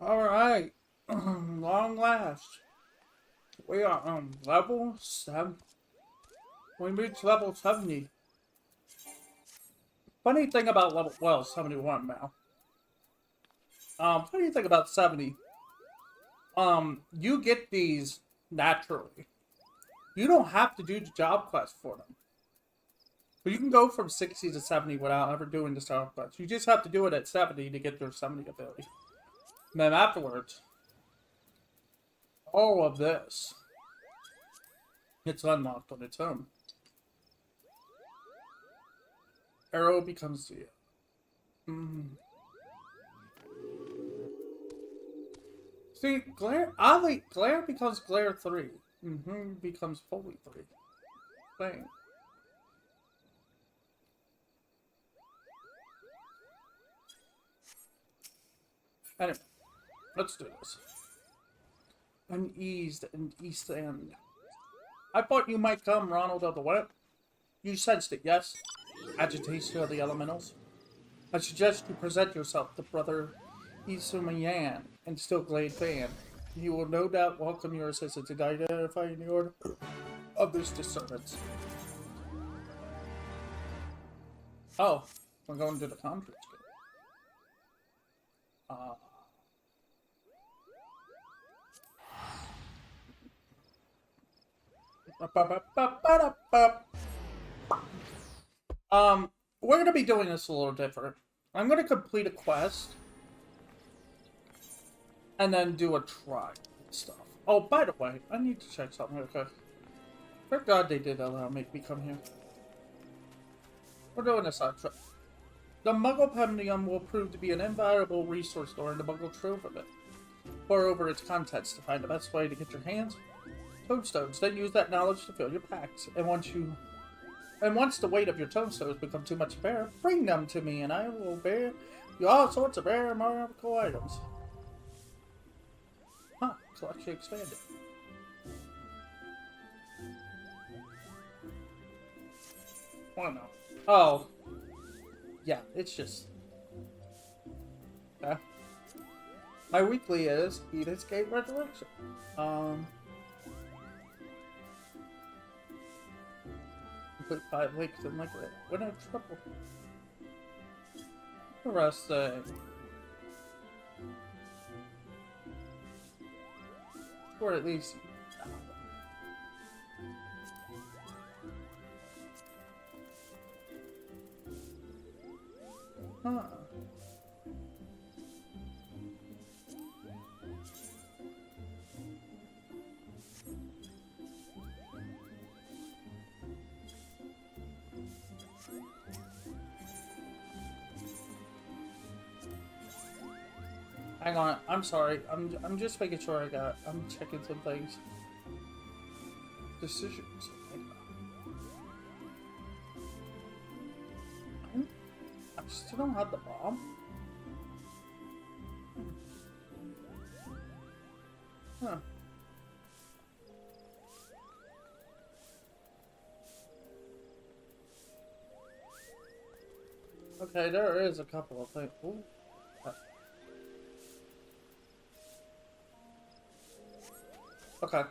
Alright. Long last. We are on level 7. We reached level 70. Funny thing about level, well, 71 now. Funny thing about 70. You get these naturally. You don't have to do the job quest for them. But you can go from 60 to 70 without ever doing the job quest. You just have to do it at 70 to get your 70 ability. And then afterwards, all of this gets unlocked on its own. Arrow becomes the... See, glare... Oddly, glare becomes glare 3. Becomes fully 3. Thing. Anyway, let's do this. Uneased and East End. I thought you might come, Ronald of the Wet. You sensed it, yes? Agitation of the elementals. I suggest you present yourself to Brother Isumayan and Stillglade Fan. He will no doubt welcome your assistance in identifying the order of this disturbance. Oh, we're going to the conference. We're gonna be doing this a little different. I'm gonna complete a quest and then do a try and stuff. Oh, by the way, I need to check something. Okay. Thank God they did allow me to come here. We're doing this on trip. The Muggle Pendium will prove to be an invaluable resource during the Muggle Trove event. Pour over its contents to find the best way to get your hands toadstones. Then use that knowledge to fill your packs. And once the weight of your toadstones become too much to bear, bring them to me, and I will bear you all sorts of rare magical items. Huh? Collection expanded. I don't know. Oh. Yeah, it's just... Okay. My weekly is Eat Escape Resurrection. Complete 5 weeks in liquid. Win a triple. Interesting. Or at least... Huh. Hang on, I'm sorry. I'm just making sure I'm checking some things. Decisions. I still don't have the bomb. Huh. Okay, there is a couple of things. Ooh. Okay.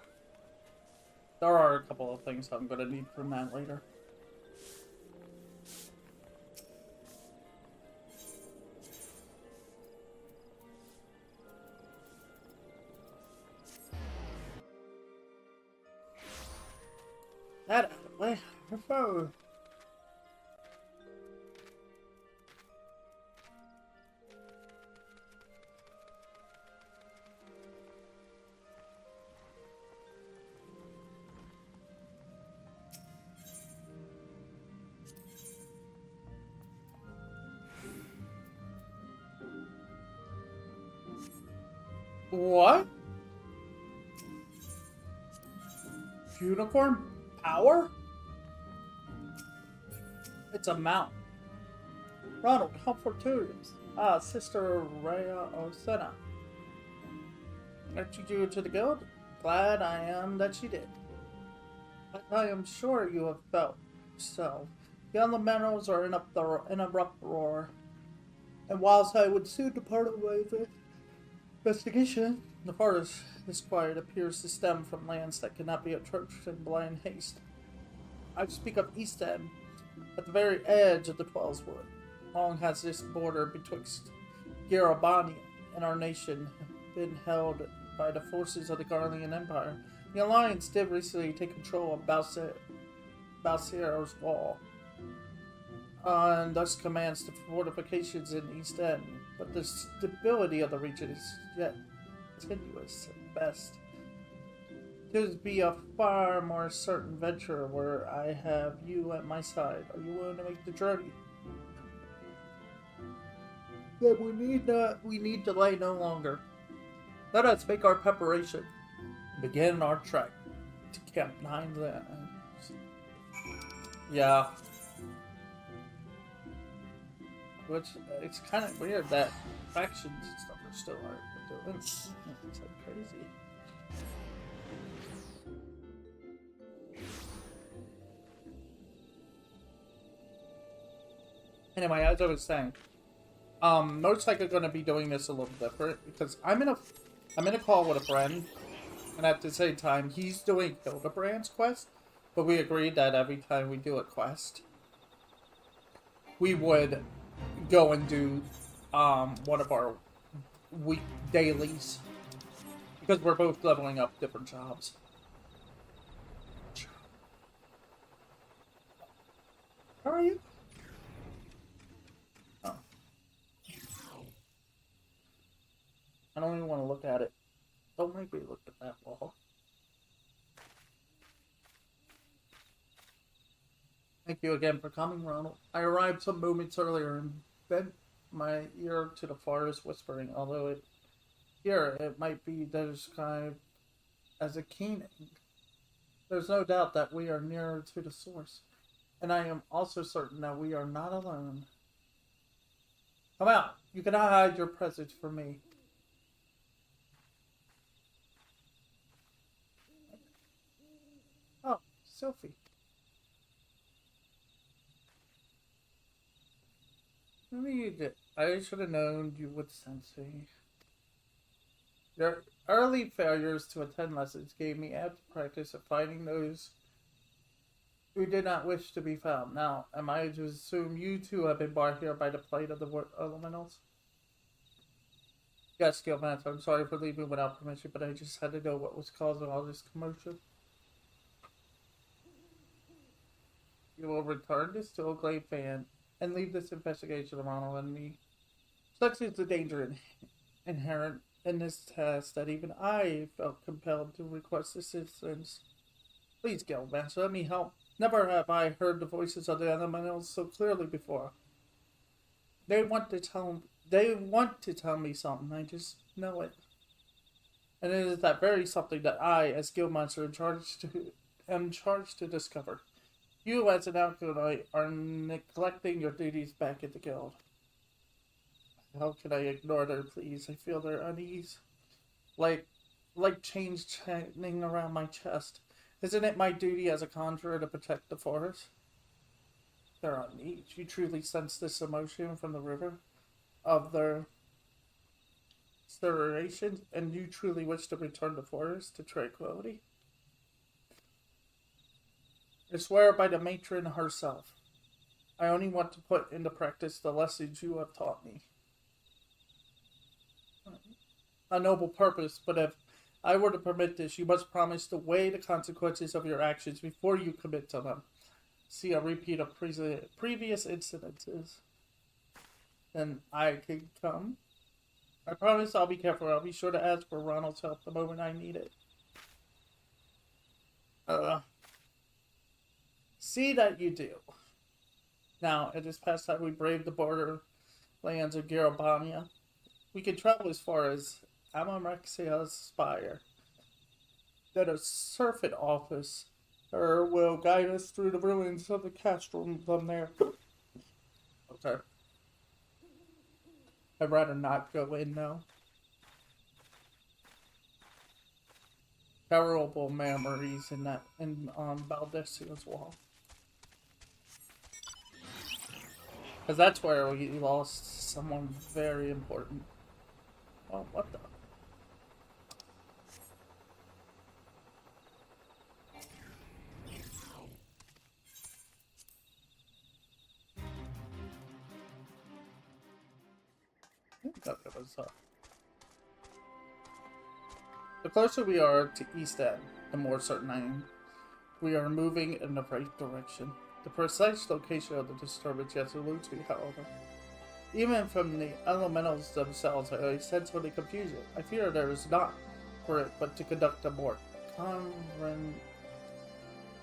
There are a couple of things I'm gonna need from that later. That out of the way. Her phone. What? Unicorn power? It's a mountain. Ronald, how fortuitous. Ah, Sister Rhea Osena. Let you do to the guild? Glad I am that she did. But I am sure you have felt so. The elementals are in an abrupt roar. And whilst I would soon depart away with it, Investigation. The forest this quiet appears to stem from lands that cannot be approached in blind haste. I speak of East End, at the very edge of the Twelves Wood. Long has this border betwixt Garabania and our nation been held by the forces of the Garlean Empire. The Alliance did recently take control of Balsiero's Wall, and thus commands the fortifications in East End, but the stability of the region is yet tenuous at best. It would be a far more certain venture where I have you at my side. Are you willing to make the journey? Then we need delay no longer. Let us make our preparation. Begin our trek to Camp 9 Lands. Yeah. Which, it's kind of weird that factions and stuff are still doing. It's like crazy. Anyway, as I was saying, most likely going to be doing this a little different because I'm in a call with a friend, and at the same time he's doing Hildebrand's quest, but we agreed that every time we do a quest, we would go and do one of our week dailies because we're both leveling up different jobs. How are you? Oh. I don't even want to look at it. Don't make me look at that wall. Thank you again for coming, Ronald. I arrived some moments earlier and bent my ear to the forest whispering, although it might be described as a keening. There's no doubt that we are nearer to the source, and I am also certain that we are not alone. Come out. You cannot hide your presence from me. Oh, Sophie. I should have known you would sense me. Your early failures to attend lessons gave me ample practice of finding those who did not wish to be found. Now, am I to assume you two have been brought here by the plight of the elementals? Yes, Guildmaster, I'm sorry for leaving without permission, but I just had to know what was causing all this commotion. You will return this to Oakley Fan and leave this investigation to Ronald and me. Such is the danger inherent in this task that even I felt compelled to request assistance. Please, Guildmaster, let me help. Never have I heard the voices of the elementals so clearly before. They want to tell me something, I just know it. And it is that very something that I, as Guildmaster, am charged to discover. You, as an acolyte, are neglecting your duties back at the guild. How can I ignore their pleas? I feel their unease. Like chains tightening around my chest. Isn't it my duty as a conjurer to protect the forest? Their unease. You truly sense this emotion from the river of their stirration, and you truly wish to return the forest to tranquility? I swear by the matron herself. I only want to put into practice the lessons you have taught me. A noble purpose, but if I were to permit this, you must promise to weigh the consequences of your actions before you commit to them. See a repeat of previous incidences. Then I can come. I promise I'll be careful. I'll be sure to ask for Ronald's help the moment I need it. See that you do. Now, it is past time we brave the border lands of Garabania. We can travel as far as Amarexia's spire. Then a surfeit office will guide us through the ruins of the castle from there. Okay. I'd rather not go in now. Terrible memories in Baldesio's wall. Because that's where we lost someone very important. Oh, what the? Okay, what's up? The closer we are to East End, the more certain I am we are moving in the right direction. The precise location of the disturbance yet eludes me, however. Even from the elementals themselves, I sense only confusion. I fear there is not for it, but to conduct a more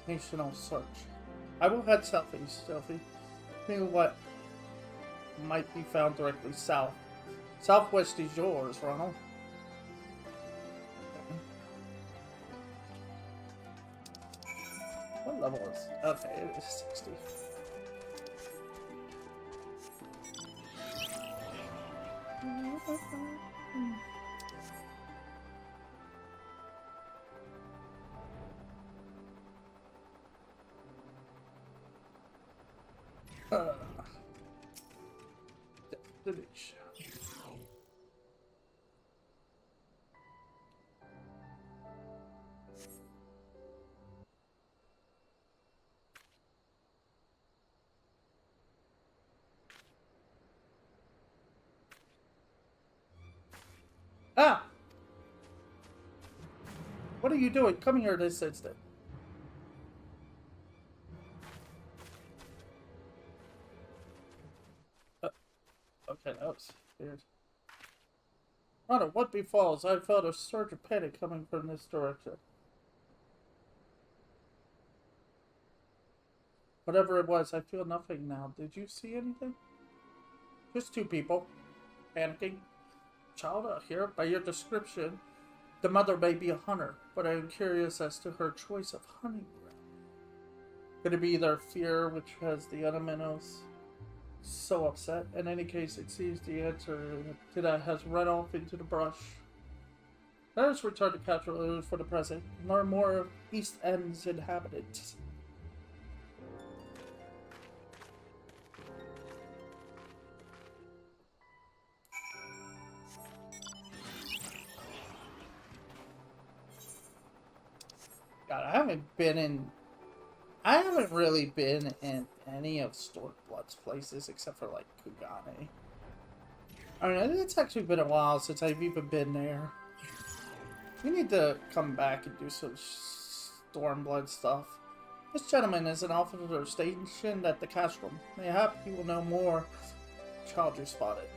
conventional search. I will head southeast, Sophie. Think what might be found directly south. Southwest is yours, Ronald. What level is it? Okay, it is 60. Destination. Ah! What are you doing? Come here this instant. Okay, that was weird. Runner, what befalls? I felt a surge of panic coming from this direction. Whatever it was, I feel nothing now. Did you see anything? Just two people. Panicking. Child out here, by your description, the mother may be a hunter, but I am curious as to her choice of hunting ground. Could it be their fear which has the elementals so upset? In any case, it seems the answer to that has run off into the brush. Let us return to Catro for the present, and learn more of East End's inhabitants. God, I haven't really been in any of Stormblood's places except for like Kugane. I mean, it's actually been a while since I've even been there. We need to come back and do some Stormblood stuff. This gentleman is an officer stationed at the castrum. Mayhap he will know more. Child, you spotted.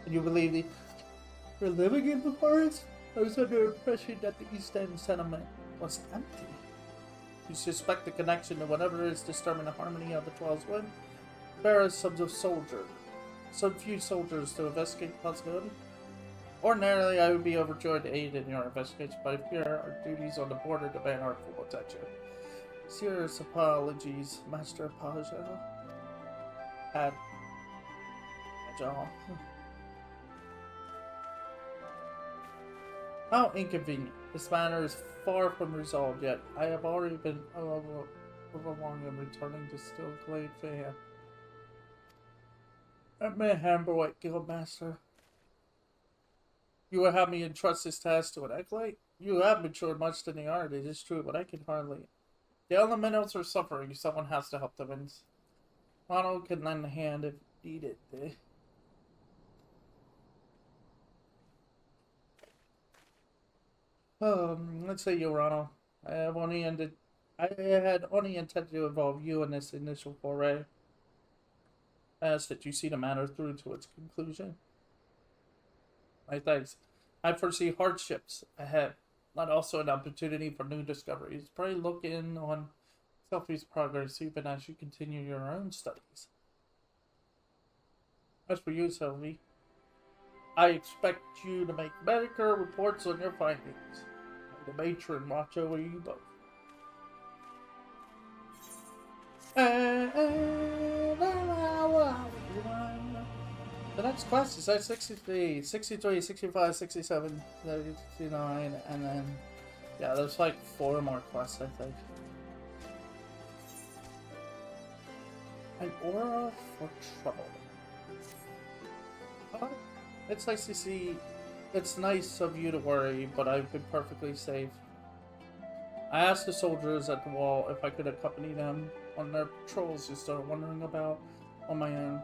Can you believe we're living in the forest? I was under the impression that the East End settlement was empty. You suspect the connection to whatever is disturbing the harmony of the 12's wind? There are some few soldiers to investigate the possibility. Ordinarily, I would be overjoyed to aid in your investigation, but I fear our duties on the border demand our full attention. Serious apologies, Master Paja. How inconvenient. This matter is far from resolved yet. I have already been overlong in returning to Still Glade Fan. Let me handle it, Guildmaster. You would have me entrust this task to an acolyte? You have matured much in the art, it is true, but I can hardly. The elementals are suffering, someone has to help them, and Ronald can lend a hand if needed. Let's say you, Ronald. I had only intended to involve you in this initial foray. I ask that you see the matter through to its conclusion. My thanks. I foresee hardships ahead, but also an opportunity for new discoveries. Pray look in on Sophie's progress even as you continue your own studies. As for you, Sophie, I expect you to make medical reports on your findings. The matron watch over you both. The next quest is at 63, 63, 65, 67, 69, and then, yeah, there's like 4 more quests, I think. An aura for trouble. It's nice to see. It's nice of you to worry, but I've been perfectly safe. I asked the soldiers at the wall if I could accompany them on their patrols to start wondering about on my own.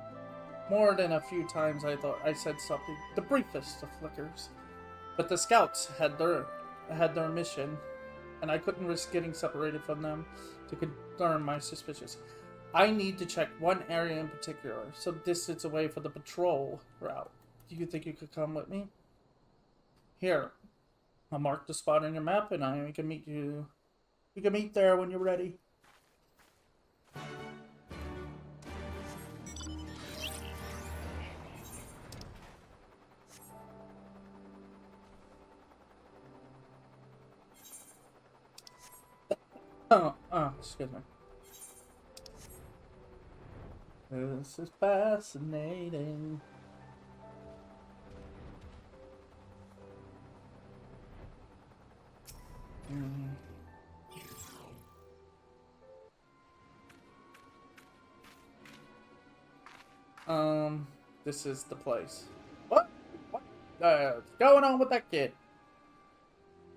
More than a few times I thought I said something, the briefest of flickers. But the scouts had their mission, and I couldn't risk getting separated from them to confirm my suspicions. I need to check one area in particular, some distance away from the patrol route. Do you think you could come with me? Here, I'll mark the spot on your map, and we can meet you. We can meet there when you're ready. Excuse me. This is fascinating. This is the place. What? What's going on with that kid?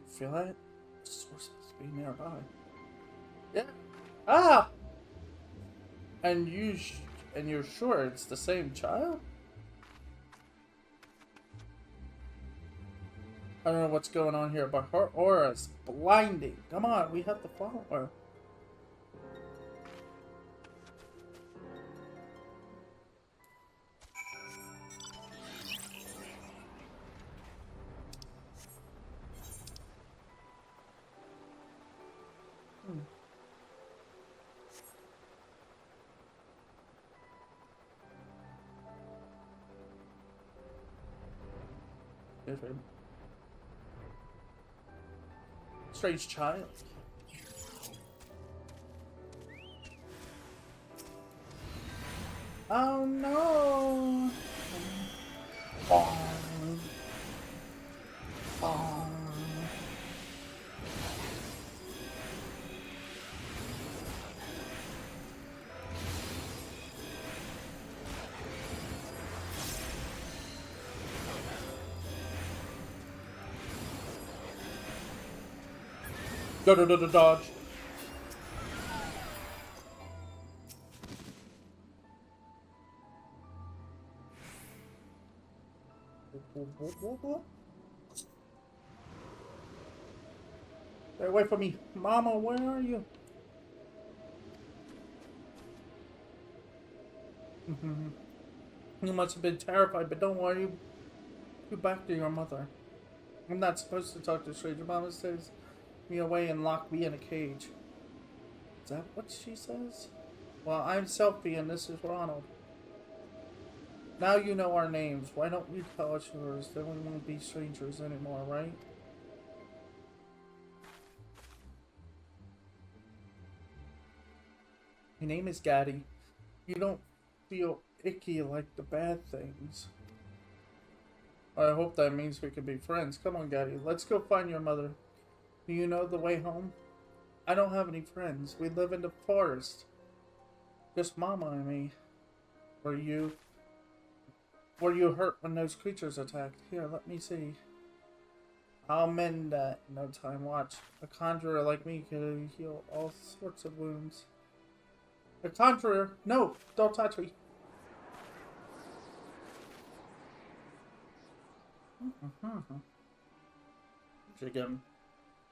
You feel that? We're supposed to be nearby. Yeah. Ah! And you're sure it's the same child? I don't know what's going on here, but her aura is blinding. Come on, we have to follow her. Strange child. Oh no! Dodge. Stay away from me. Mama, where are you? You must have been terrified, but don't worry. You back to your mother. I'm not supposed to talk to strangers. Mama says me away and lock me in a cage. Is that what she says? Well, I'm Selfie and this is Ronald. Now you know our names. Why don't you tell us yours? Then we won't be strangers anymore, right? Your name is Gaddy. You don't feel icky like the bad things. I hope that means we can be friends. Come on, Gaddy. Let's go find your mother. Do you know the way home? I don't have any friends. We live in the forest. Just Mama and me. Were you hurt when those creatures attacked? Here, let me see. I'll mend that in no time. Watch. A conjurer like me can heal all sorts of wounds. A conjurer? No! Don't touch me! Again.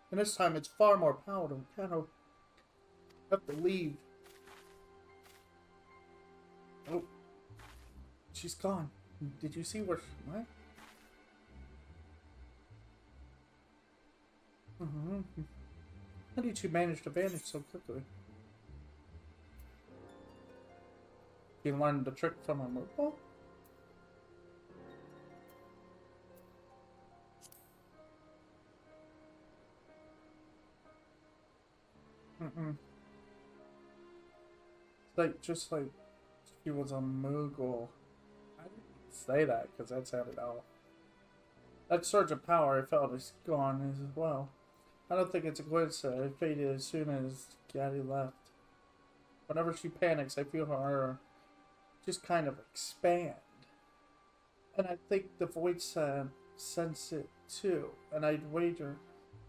And this time it's far more powerful. Kind of have to leave. Oh. She's gone. Did you see where she went? How did you manage to vanish so quickly? You learned the trick from a mobile? Just like she was a Moogle. I didn't say that because that sounded off. That surge of power I felt is gone as well. I don't think it's a coincidence. It faded as soon as Gaddy left. Whenever she panics, I feel her just kind of expand. And I think the voice sense it too. And I'd wager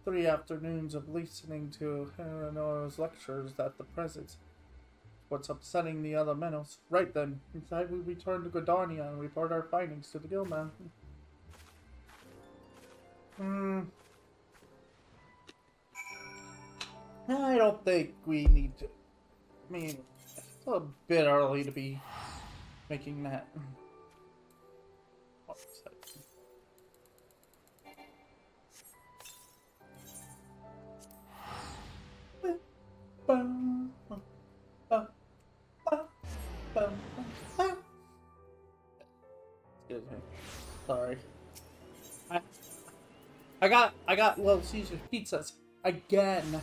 3 afternoons of listening to Noah's lectures that the presence what's upsetting the other minnows. Right then, inside we return to Gardania and report our findings to the guildman. I don't think we need to. I mean, it's a bit early to be making that. What was that? Excuse me. Sorry. I got Little Caesar's pizzas again,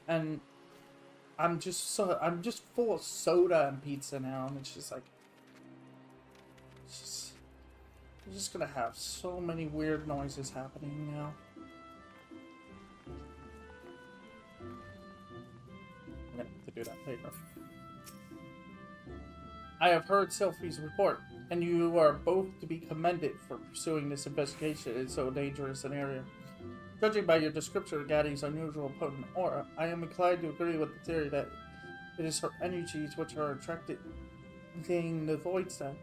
and I'm just full of soda and pizza now, and it's just like, I'm just gonna have so many weird noises happening now. I'm gonna have to do that later. I have heard Sylphie's report, and you are both to be commended for pursuing this investigation in so dangerous an area. Judging by your description of Gaddy's unusual potent aura, I am inclined to agree with the theory that it is her energies which are attracted the void set.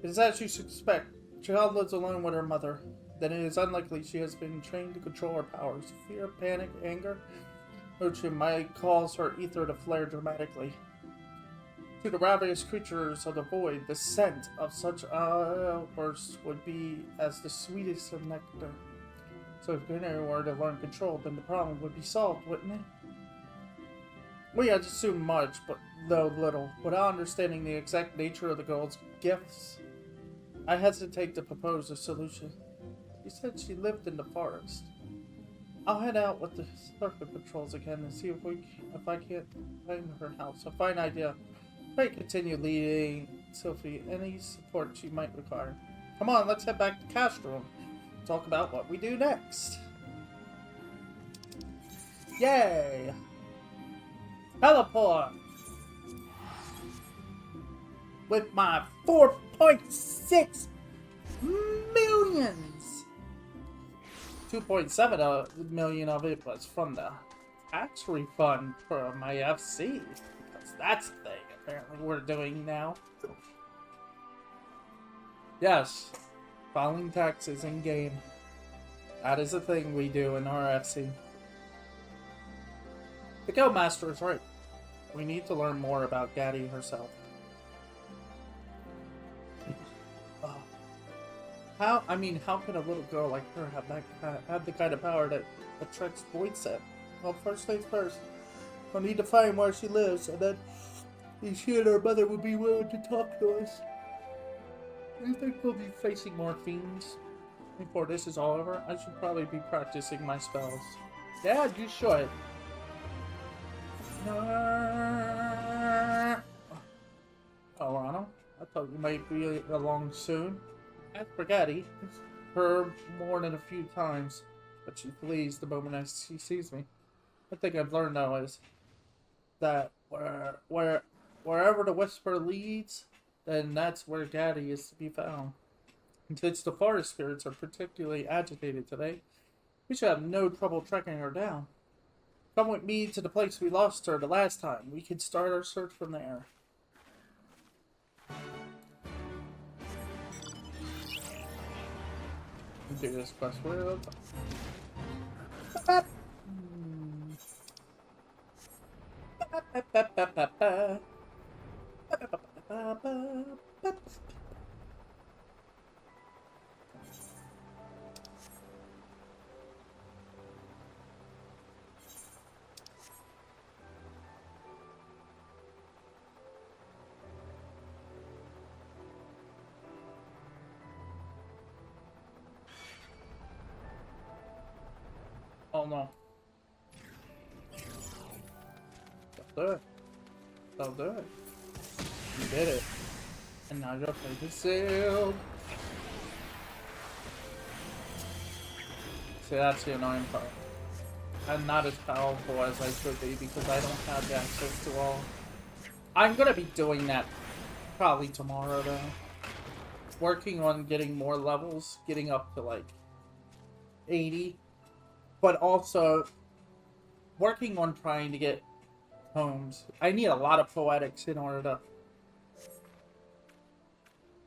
It is as you suspect. The child lives alone with her mother. Then it is unlikely she has been trained to control her powers. Fear, panic, anger, which might cause her ether to flare dramatically. To the ravenous creatures of the void, the scent of such outbursts would be as the sweetest of nectar. So if Gunnar were to learn control, then the problem would be solved, wouldn't it? We had assumed much, but though little. Without understanding the exact nature of the girl's gifts, I hesitate to propose a solution. She said she lived in the forest. I'll head out with the circuit patrols again and see if I can't find her house. A fine idea. Might continue leading Sylphie any support she might require. Come on, let's head back to Castro. Talk about what we do next. Yay! Teleport! With my 4.6 millions! 2.7 million of it was from the tax refund for my FC. Because that's the thing apparently we're doing now. Yes. Filing taxes in game. That is a thing we do in our FC. The Guildmaster is right. We need to learn more about Gaddy herself. How could a little girl like her have the kind of power that attracts void set? Well, first things first. We'll need to find where she lives, and then she and her mother will be willing to talk to us. I think we'll be facing more fiends before this is all over. I should probably be practicing my spells. Yeah, you should. Oh, Ronald, I thought you might be along soon. As for Gaddy, her more than a few times, but she flees the moment she sees me. One thing I've learned now is that wherever the whisper leads, then that's where Gaddy is to be found. And since the forest spirits are particularly agitated today, we should have no trouble tracking her down. Come with me to the place we lost her the last time. We can start our search from there. Do this quest real Oh no. Don't do it. Don't do it. You did it. And now your fate is sealed. See, that's the annoying part. I'm not as powerful as I should be because I don't have access to all. I'm gonna be doing that probably tomorrow though. Working on getting more levels, getting up to like 80. But also working on trying to get poems. I need a lot of poetics in order to...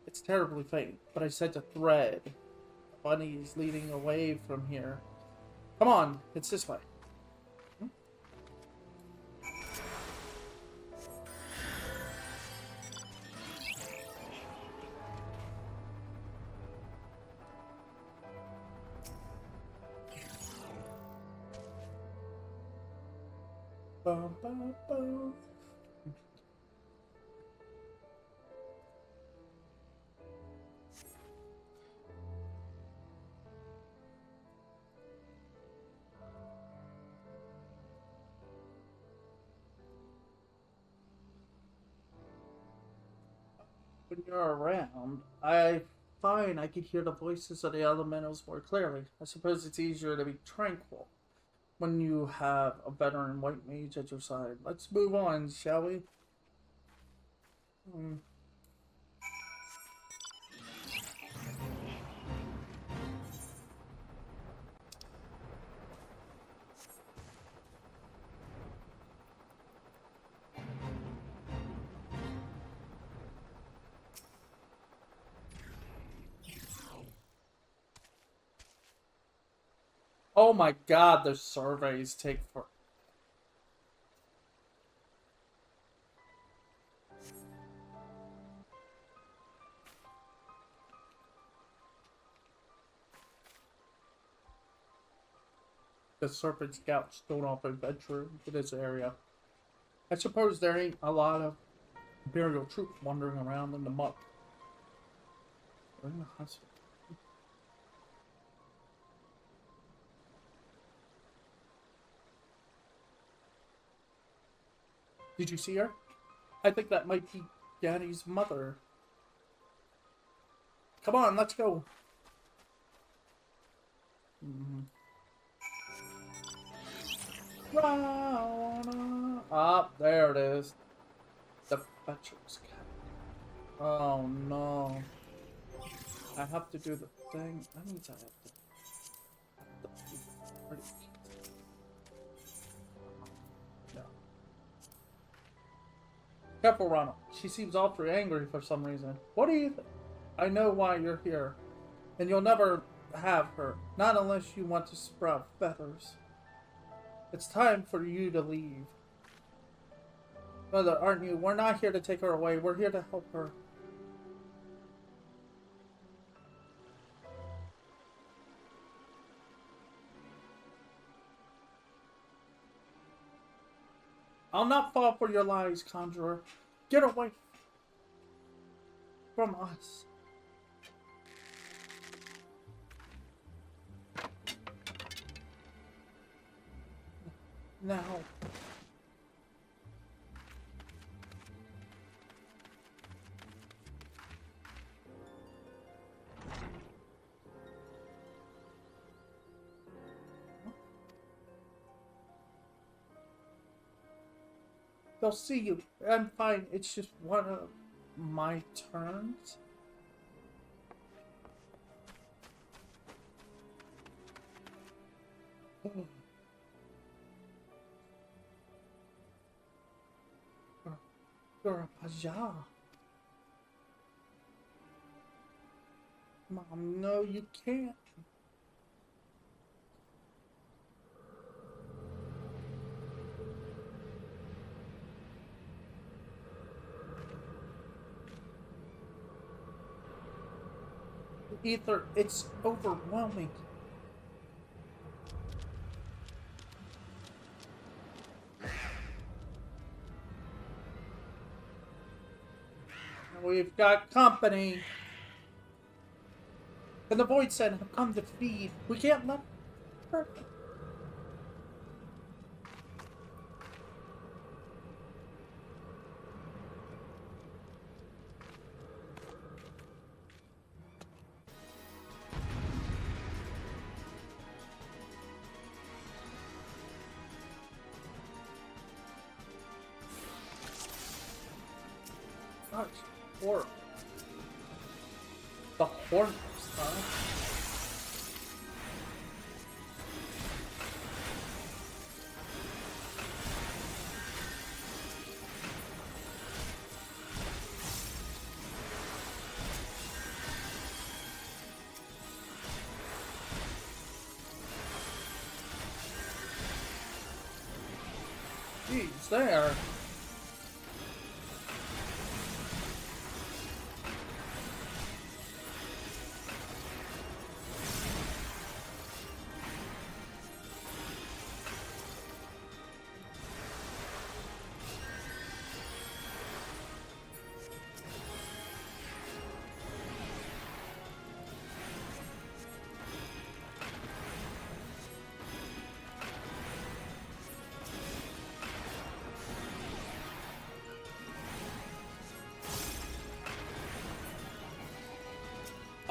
It's terribly faint, but I said to thread. Bunny's leading away from here. Come on, it's this way. Bum, bum, bum. When you're around, I find I can hear the voices of the elementals more clearly. I suppose it's easier to be tranquil when you have a veteran white mage at your side. Let's move on, shall we? Oh my god, the surveys take for... The Serpent Scouts don't often venture into this area. I suppose there ain't a lot of Imperial troops wandering around in the muck. We're in the hospital. Did you see her? I think that might be Danny's mother. Come on, let's go. Ah, there it is. The Veterans Camp. Oh no. I have to do the thing. That means I have to. No. Careful, Ronald. She seems awfully angry for some reason. What do you think? I know why you're here. And you'll never have her. Not unless you want to sprout feathers. It's time for you to leave. Mother, aren't you? We're not here to take her away. We're here to help her. I'll not fall for your lies, conjurer. Get away from us. Now. They'll see you. I'm fine. It's just one of my turns. You're a Paja. Mom, no, you can't. Ether, it's overwhelming. We've got company. And the Void Sen have come to feed. We can't let her. Gosh, horrible. The hornets, huh? Jeez, there.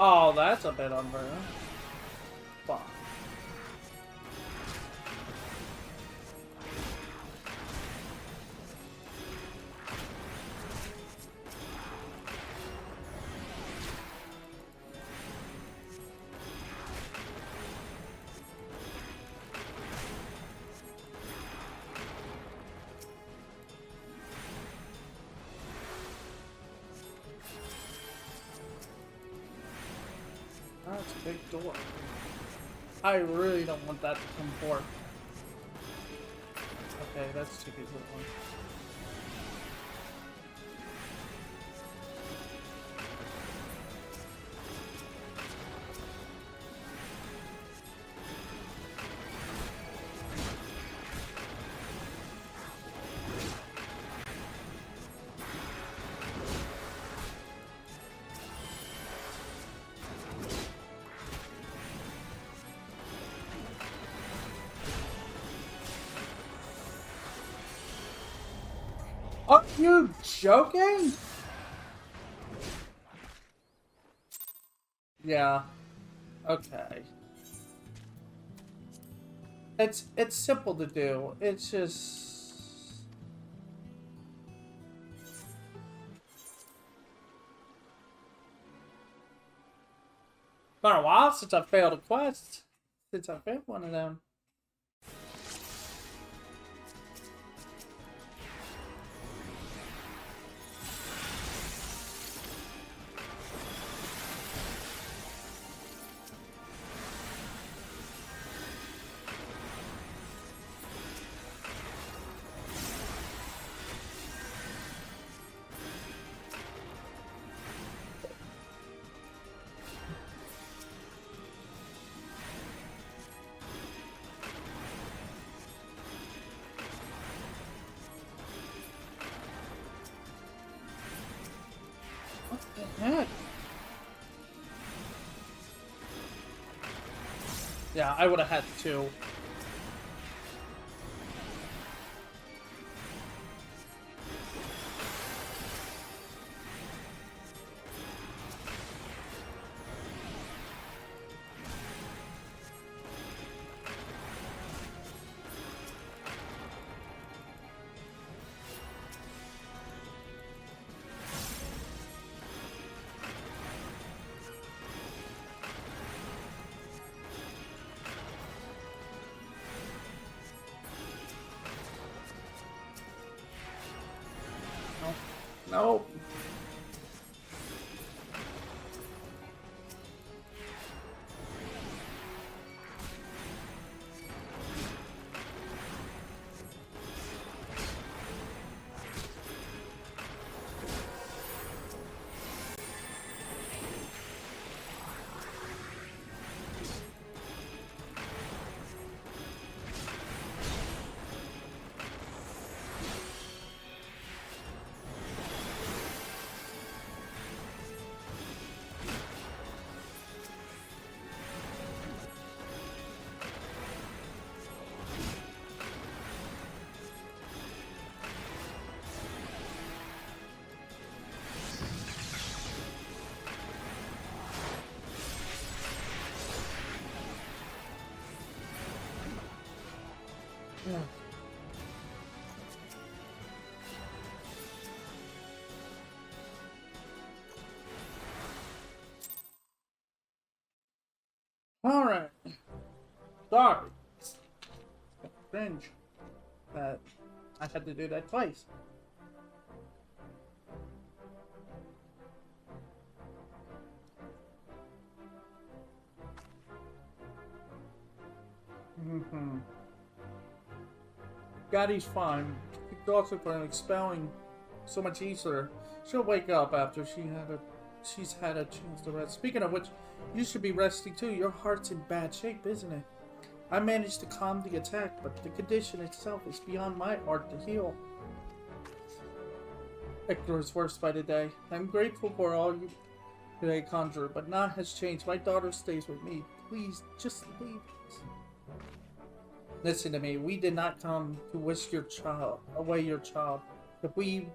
Oh, that's a bit unfair. Fuck. That's a big door. I really don't want that to come forth. Okay, that's too big of one. Are you joking? Yeah. Okay. It's simple to do. It's just been a while since I failed a quest. Since I failed one of them. What the heck? Yeah, I would have had to. No. Yeah. All right. Sorry. It's cringe that I had to do that twice. Goddy's fine. exhausted from expelling so much ether. She'll wake up after she's had a chance to rest. Speaking of which, you should be resting too. Your heart's in bad shape, isn't it? I managed to calm the attack, but the condition itself is beyond my art to heal. Hector is worse by the day. I'm grateful for all you today, Conjurer, but naught has changed. My daughter stays with me. Please, just leave us. Listen to me. We did not come to whisk away your child. If we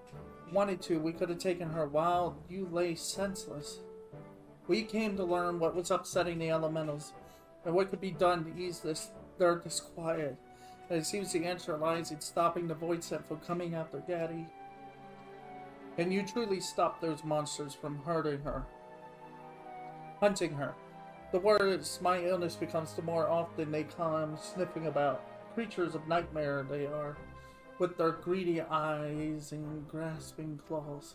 wanted to, we could have taken her while you lay senseless. We came to learn what was upsetting the elementals, and what could be done to ease their disquiet. And it seems the answer lies in stopping the Void Set from coming after Gaddy. Can you truly stop those monsters from hunting her? The worse my illness becomes, the more often they come sniffing about. Creatures of nightmare they are, with their greedy eyes and grasping claws.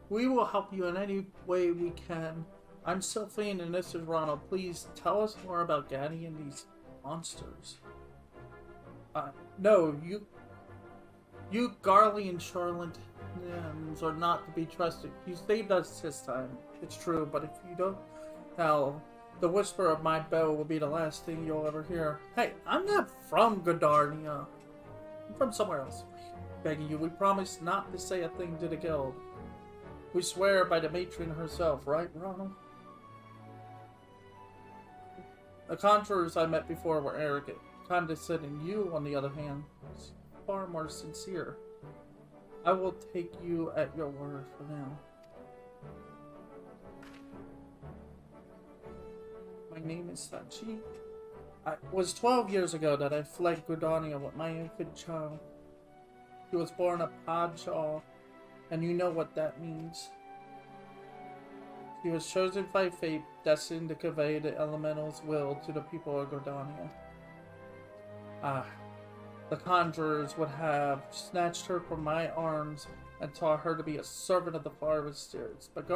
We will help you in any way we can. I'm Sylphine and this is Ronald. Please tell us more about Gaddy and these monsters. No, you Garly and Charlotte are not to be trusted. You saved us this time, it's true, but if you don't tell, the whisper of my bow will be the last thing you'll ever hear. Hey, I'm not from Gwydarnia. I'm from somewhere else. Begging you, we promise not to say a thing to the guild. We swear by the matron herself, right, Ronald? The conjurers I met before were arrogant, condescending. You, on the other hand, is far more sincere. I will take you at your word for now. My name is Sanchi. It was 12 years ago that I fled Gwydarnia with my infant child. He was born a Padjaw, and you know what that means. He was chosen by fate, destined to convey the elemental's will to the people of Gwydarnia. The conjurers would have snatched her from my arms and taught her to be a servant of the forest spirits. But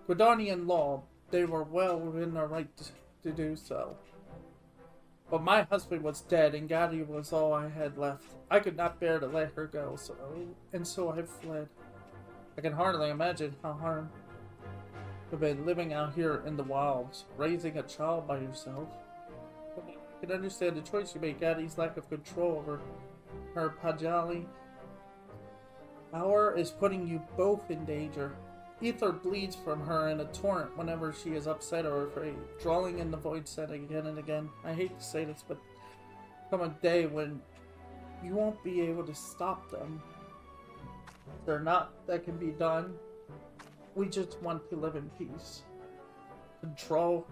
Gwydarnian law, they were well within their right to do so. But my husband was dead, and Gaddy was all I had left. I could not bear to let her go, so I fled. I can hardly imagine how hard it would have been living out here in the wilds, raising a child by yourself. I can understand the choice you made. Gaddy's lack of control over her Pajali power is putting you both in danger. Ether bleeds from her in a torrent whenever she is upset or afraid, drawing in the Void Set again and again. I hate to say this, but come a day when you won't be able to stop them. There's not that can be done. We just want to live in peace. Control.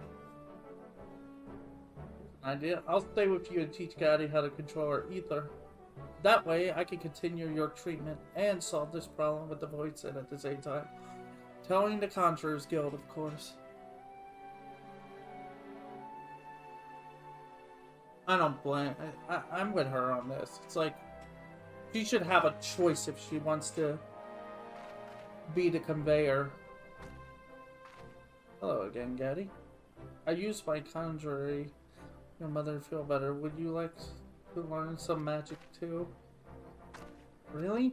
Idea. I'll stay with you and teach Gaddy how to control her ether. That way, I can continue your treatment and solve this problem with the Void Set at the same time. Telling the Conjurers Guild, of course. I don't blame. I'm with her on this. It's like she should have a choice if she wants to be the conveyor. Hello again, Gaddy. I used my conjurer. Your mother feel better. Would you like to learn some magic too? Really?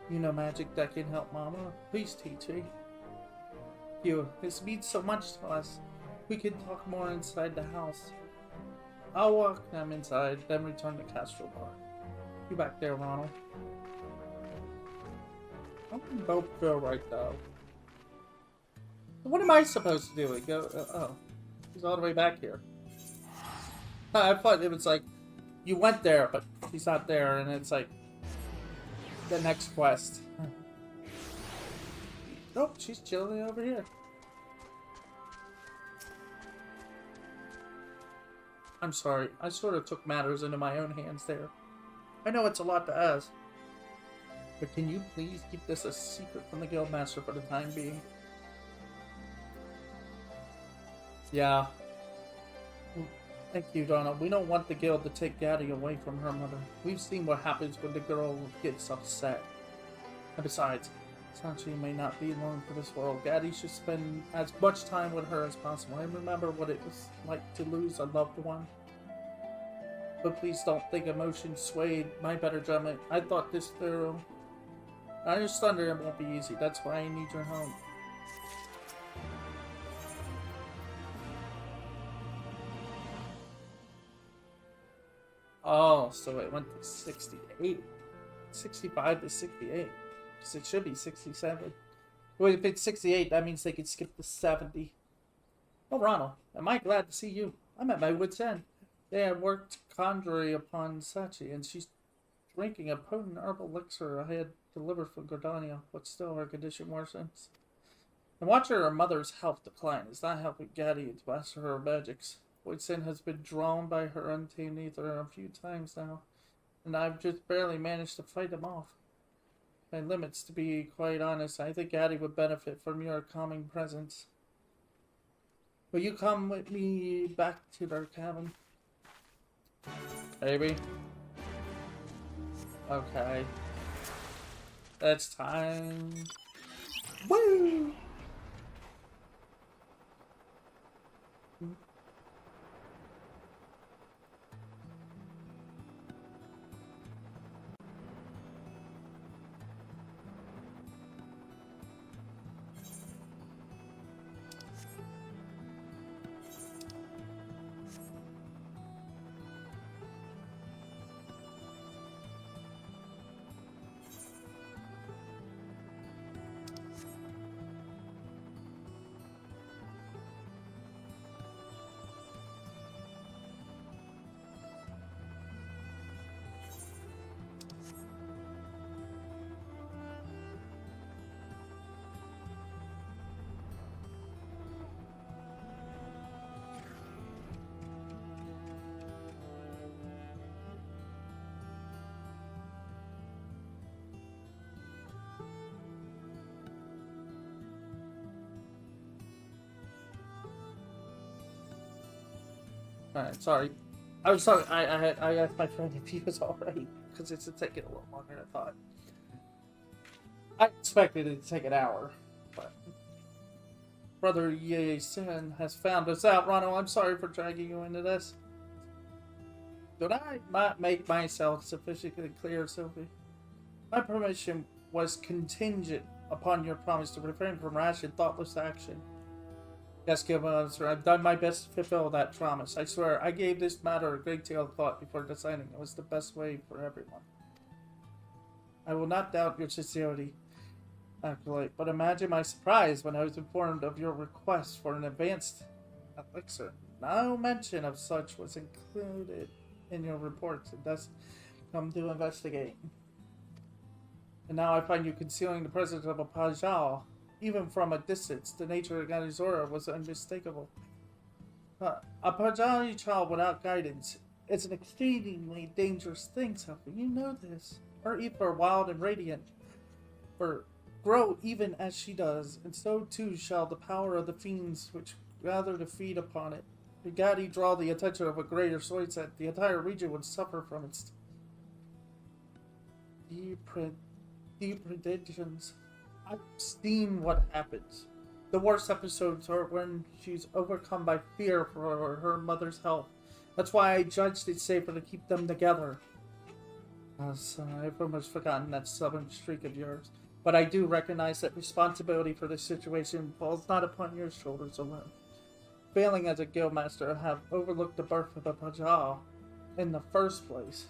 You know magic that can help Mama? Please teach me. This means so much to us. We can talk more inside the house. I'll walk them inside, then return to Castro Bar. You back there, Ronald. I can both feel right though. What am I supposed to do? Go? Oh, he's all the way back here. I thought it was like you went there, but he's not there, and it's like the next quest. Nope, she's chilling over here. I'm sorry, I sort of took matters into my own hands there. I know it's a lot to ask, but can you please keep this a secret from the Guildmaster for the time being? Yeah. Thank you, Donald. We don't want the guild to take Gaddy away from her mother. We've seen what happens when the girl gets upset. And besides, Sanchi may not be long for this world. Gaddy should spend as much time with her as possible. I remember what it was like to lose a loved one. But please don't think emotion swayed my better judgment. I thought this through. I understand it won't be easy. That's why I need your help. Oh, so it went to 68. 65 to 68. Because it should be 67. Well, if it's 68, that means they could skip to 70. Oh, Ronald, am I glad to see you? I'm at my wit's end. They had worked conjury upon Sachi, and she's drinking a potent herbal elixir I had delivered from Gordania, but still her condition worsens. And watching her mother's health decline is not helping Gaddy to master her magics. Witsin has been drawn by her untamed ether a few times now, and I've just barely managed to fight them off. My limits, to be quite honest. I think Gaddy would benefit from your calming presence. Will you come with me back to their cabin? Maybe. Okay. It's time. Woo! Alright, sorry. I was sorry. I asked my friend if he was alright because it's taking a little longer than I thought. I expected it to take an hour, but Brother Ye Sin has found us out. Ronald, I'm sorry for dragging you into this. Did I not make myself sufficiently clear, Sylvie? My permission was contingent upon your promise to refrain from rash and thoughtless action. Yes, Gilman, sir. I've done my best to fulfill that promise. I swear, I gave this matter a great deal of thought before deciding it was the best way for everyone. I will not doubt your sincerity, Acolyte, but imagine my surprise when I was informed of your request for an advanced elixir. No mention of such was included in your reports, and thus come to investigate. And now I find you concealing the presence of a Pajal. Even from a distance, the nature of Ganizora was unmistakable. A Pajali child without guidance is an exceedingly dangerous thing, Sophie. You know this. Her ether, wild and radiant, for grow even as she does, and so too shall the power of the fiends which gather to feed upon it. If Gadi draw the attention of a greater Soitset, the entire region would suffer from its deep predictions. I've seen what happens. The worst episodes are when she's overcome by fear for her mother's health. That's why I judged it safer to keep them together. Son, I've almost forgotten that stubborn streak of yours. But I do recognize that responsibility for this situation falls not upon your shoulders alone. Failing as a guildmaster, I have overlooked the birth of a Pajal in the first place.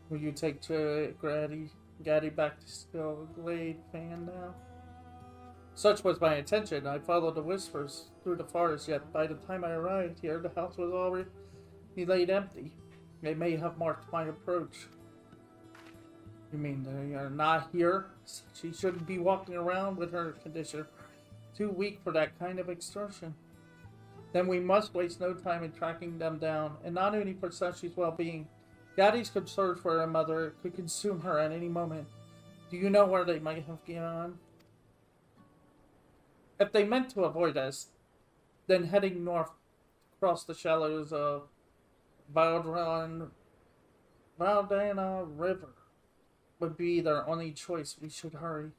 Will you take Gaddy back to Skullglade Fan now? Such was my intention. I followed the whispers through the forest, yet by the time I arrived here, the house was already laid empty. They may have marked my approach. You mean they are not here? She shouldn't be walking around with her condition. Too weak for that kind of extortion. Then we must waste no time in tracking them down, and not only for Sashi's well-being. Gaddy's concern for her mother could consume her at any moment. Do you know where they might have gone? If they meant to avoid us, then heading north across the shallows of Valdana River would be their only choice. We should hurry.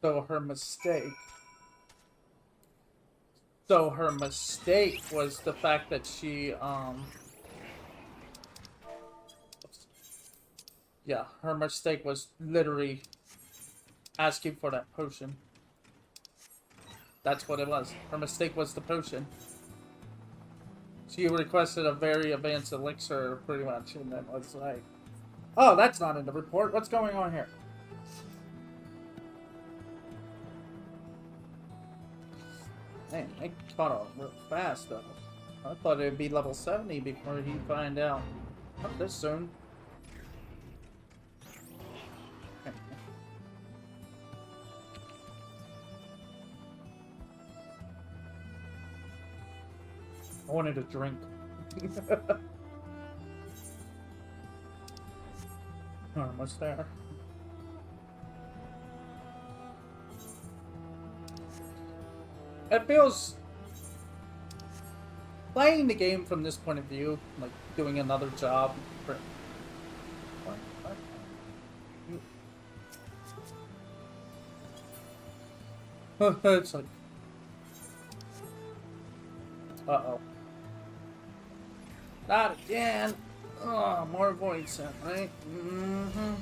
So her mistake was the fact that she, yeah, her mistake was literally asking for that potion. That's what it was. Her mistake was the potion. She requested a very advanced elixir, pretty much, and then was like, oh, that's not in the report. What's going on here? Man, they caught on real fast, though. I thought it would be level 70 before he'd find out. Not this soon. I wanted a drink. Almost there. It feels... playing the game from this point of view, like doing another job. For... It's like... Uh-oh. Not again! Oh, more void set, right? Mm-hmm.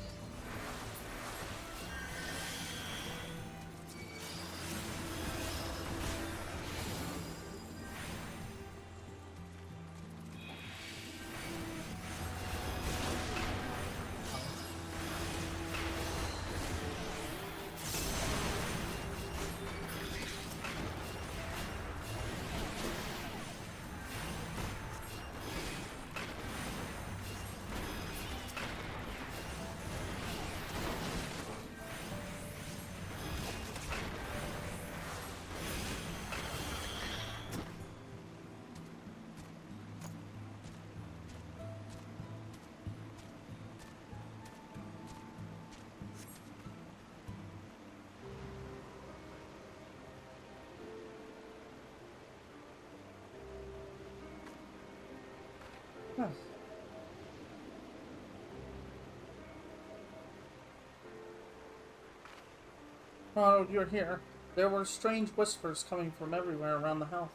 Ronald, you're here. There were strange whispers coming from everywhere around the house.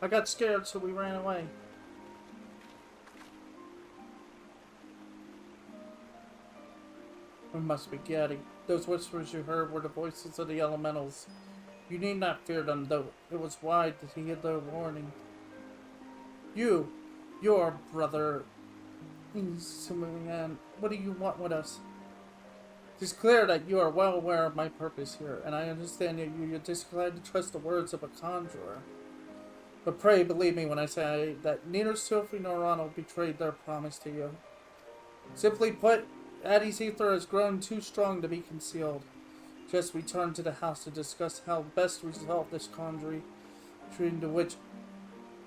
I got scared, so we ran away. It must be Gaddy. Those whispers you heard were the voices of the elementals. You need not fear them, though. It was wide that he had the warning. Your brother... man, what do you want with us? It is clear that you are well aware of my purpose here, and I understand that you decide to trust the words of a conjurer. But pray believe me when I say that neither Sophie nor Ronald betrayed their promise to you. Simply put, Addie's ether has grown too strong to be concealed. Just return to the house to discuss how best to resolve this quandary, to which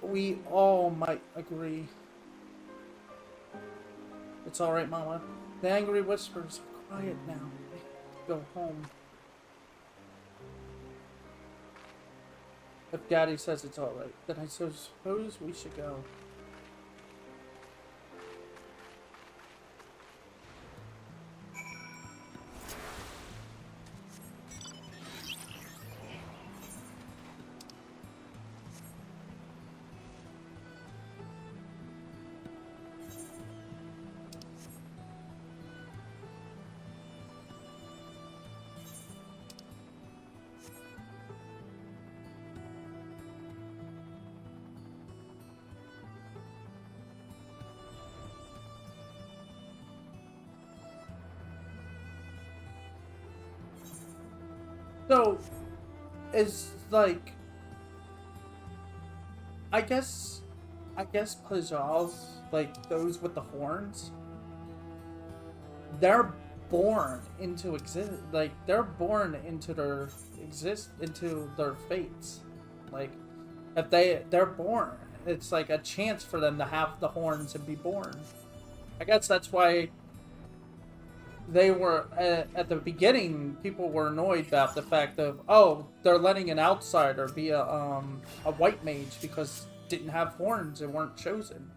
we all might agree. It's alright, Mama. The angry whispers are quiet now. Go home. If Daddy says it's alright, then I suppose we should go. So, it's like, I guess Pajals, like those with the horns, they're born into into their fates. Like, if they're born, it's like a chance for them to have the horns and be born. I guess that's why they were, at the beginning, people were annoyed about the fact of, oh, they're letting an outsider be a white mage because didn't have horns and weren't chosen.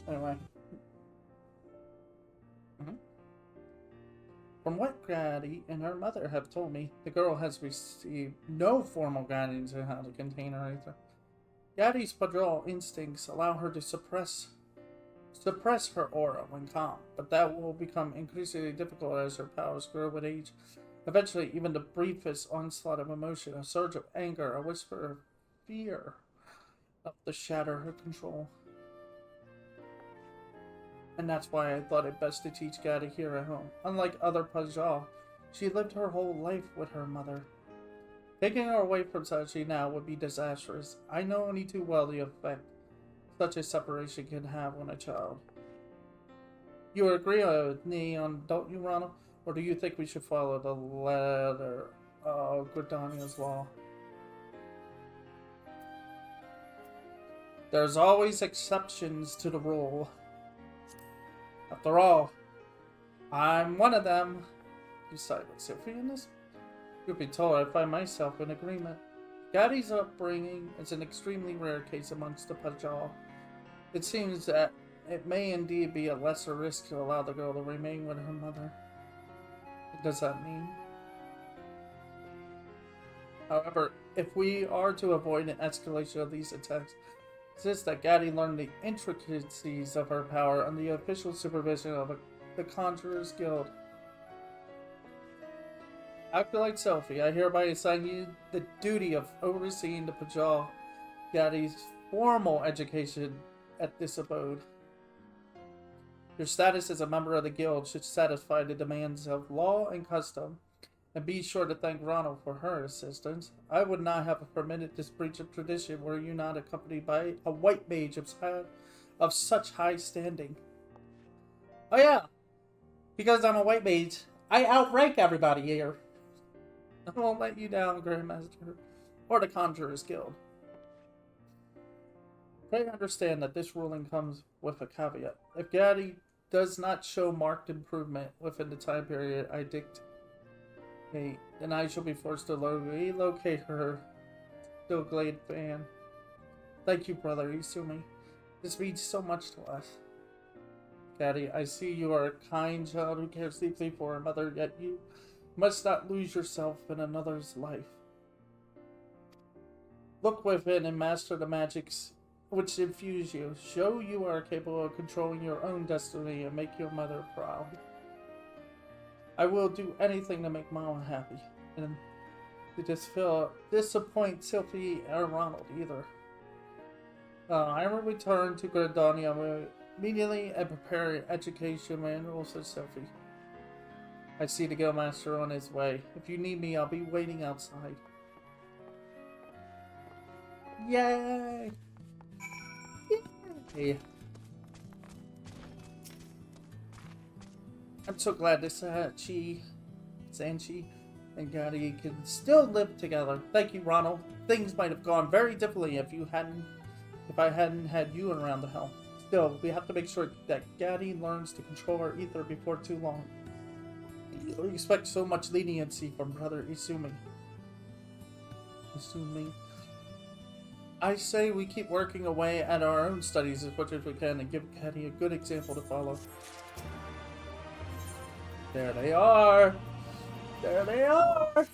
Anyway. From what Grady and her mother have told me, the girl has received no formal guidance on how to contain her either. Gaddy's patrol instincts allow her to suppress her aura when calm, but that will become increasingly difficult as her powers grow with age. Eventually, even the briefest onslaught of emotion, a surge of anger, a whisper of fear, enough to shatter her control. And that's why I thought it best to teach Gaddy here at home. Unlike other Pajal, she lived her whole life with her mother. Taking her away from Sachi now would be disastrous. I know only too well the effect such a separation can have on a child. You agree with me on, don't you, Ronald? Or do you think we should follow the letter of Gridania's law? There's always exceptions to the rule. After all, I'm one of them. You side with Sophie in this? You'd be told I find myself in agreement. Gaddy's upbringing is an extremely rare case amongst the Pajal. It seems that it may indeed be a lesser risk to allow the girl to remain with her mother. What does that mean? However, if we are to avoid an escalation of these attacks, insist that Gaddy learn the intricacies of her power under the official supervision of the Conjurer's Guild. Acolyte Sophie, I hereby assign you the duty of overseeing the Pajal Gaddy's formal education at this abode. Your status as a member of the guild should satisfy the demands of law and custom, and be sure to thank Ronald for her assistance. I would not have permitted this breach of tradition were you not accompanied by a white mage of such high standing. Oh yeah, because I'm a white mage, I outrank everybody here. I won't let you down, Grandmaster, or the Conjurer's Guild. Pray understand that this ruling comes with a caveat. If Gaddy does not show marked improvement within the time period I dictate, then I shall be forced to relocate her to Glade Fan. Thank you, Brother Isumi. This means so much to us. Gaddy, I see you are a kind child who cares deeply for her mother, yet you must not lose yourself in another's life. Look within and master the magics which infuse you. Show you are capable of controlling your own destiny and make your mother proud. I will do anything to make Mama happy, and to disappoint Sophie or Ronald either. I will return to Gridania immediately and prepare an education manual for Sophie. I see the Guildmaster on his way. If you need me, I'll be waiting outside. Yay! Yay! I'm so glad this Sanchi and Gaddy can still live together. Thank you, Ronald. Things might have gone very differently if I hadn't had you around the helm. Still, we have to make sure that Gaddy learns to control her ether before too long. You expect so much leniency from Brother Isumi. I say we keep working away at our own studies as much as we can and give Gaddy a good example to follow. There they are! There they are!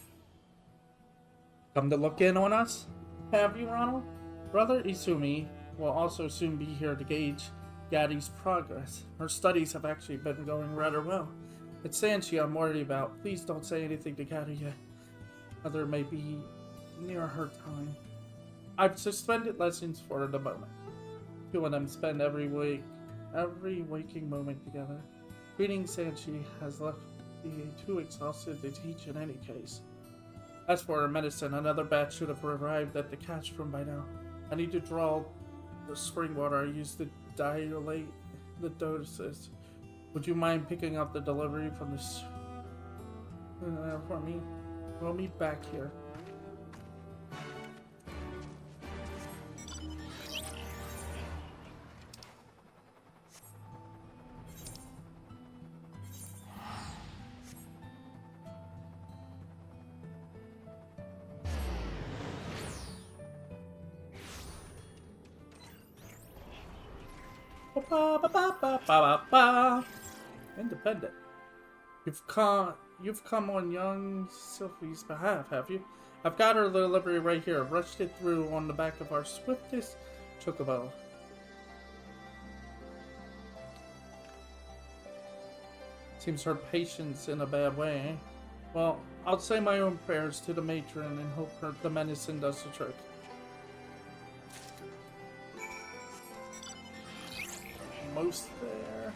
Come to look in on us? Have you, Ronald? Brother Isumi will also soon be here to gauge Gaddy's progress. Her studies have actually been going rather well. It's Sanchi I'm worried about. Please don't say anything to Gaddy yet. Mother may be near her time. I've suspended lessons for the moment. Two of them spend every waking moment together. Treating Sanchi has left me too exhausted to teach in any case. As for her medicine, another batch should have arrived at the catch room by now. I need to draw the spring water I used to dilate the doses. Would you mind picking up the delivery from this for me? We'll meet back here. Ba, ba, ba, ba, ba, ba, ba. Independent. You've come on young Sylvie's behalf, have you? I've got her delivery right here. Rushed it through on the back of our swiftest chocobo. Seems her patience in a bad way. Well, I'll say my own prayers to the matron and hope the medicine does the trick. Most there.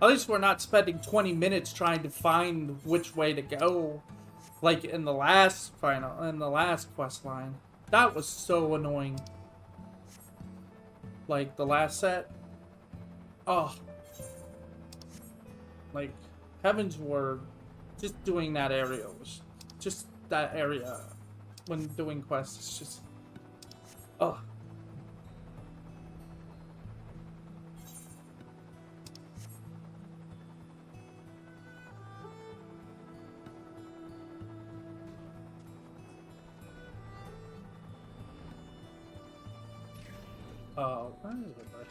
At least we're not spending 20 minutes trying to find which way to go, like in the last quest line. That was so annoying. Like the last set. Oh. Like Heaven's Word, just doing that area was just that area when doing quests. It's just, oh. Oh, where is everybody?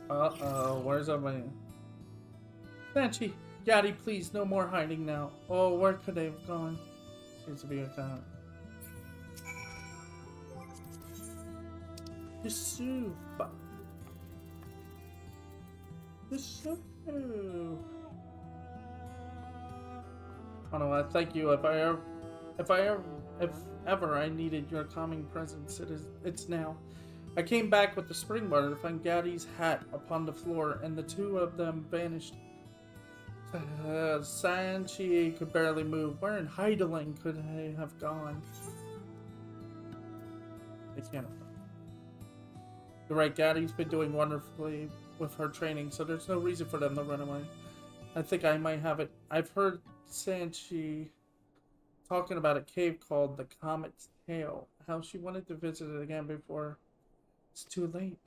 Uh-oh, where's everybody? Banshee, Yaddy, please, no more hiding now. Oh, where could they have gone? Seems to be like that. Yasuba. Yasuba. Oh no, I thank you. If ever I needed your calming presence, it's now. I came back with the spring water to find Gaddy's hat upon the floor, and the two of them vanished. Sanchi could barely move. Where in Heideling could they have gone? They can't have gone. You're right, Gaddy's been doing wonderfully with her training, so there's no reason for them to run away. I think I might have it. I've heard Sanchi talking about a cave called the Comet's Tail. How she wanted to visit it again before it's too late.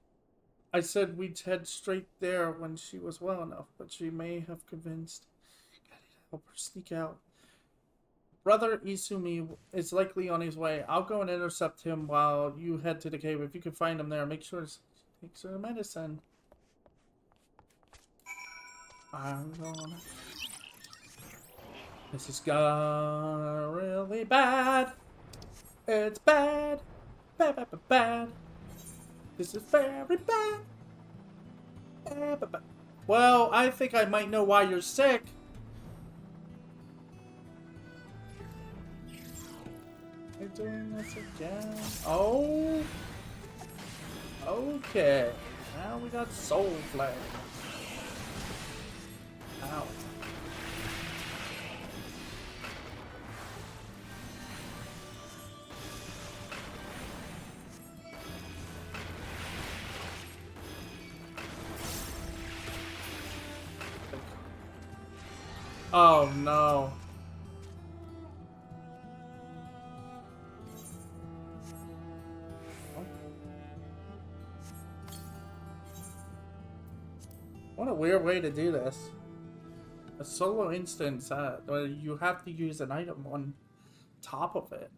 I said we'd head straight there when she was well enough, but she may have convinced Gaddy to help her sneak out. Brother Isumi is likely on his way. I'll go and intercept him while you head to the cave. If you can find him there, make sure he takes her medicine. I'm gonna... This is gone really bad. It's bad. Bad, bad, bad, bad. This is very bad. Bad, bad, bad. Well, I think I might know why you're sick. You're doing this again. Oh. Okay. Now we got Soul Flare. Ow. Oh no. What a weird way to do this. A solo instance where you have to use an item on top of it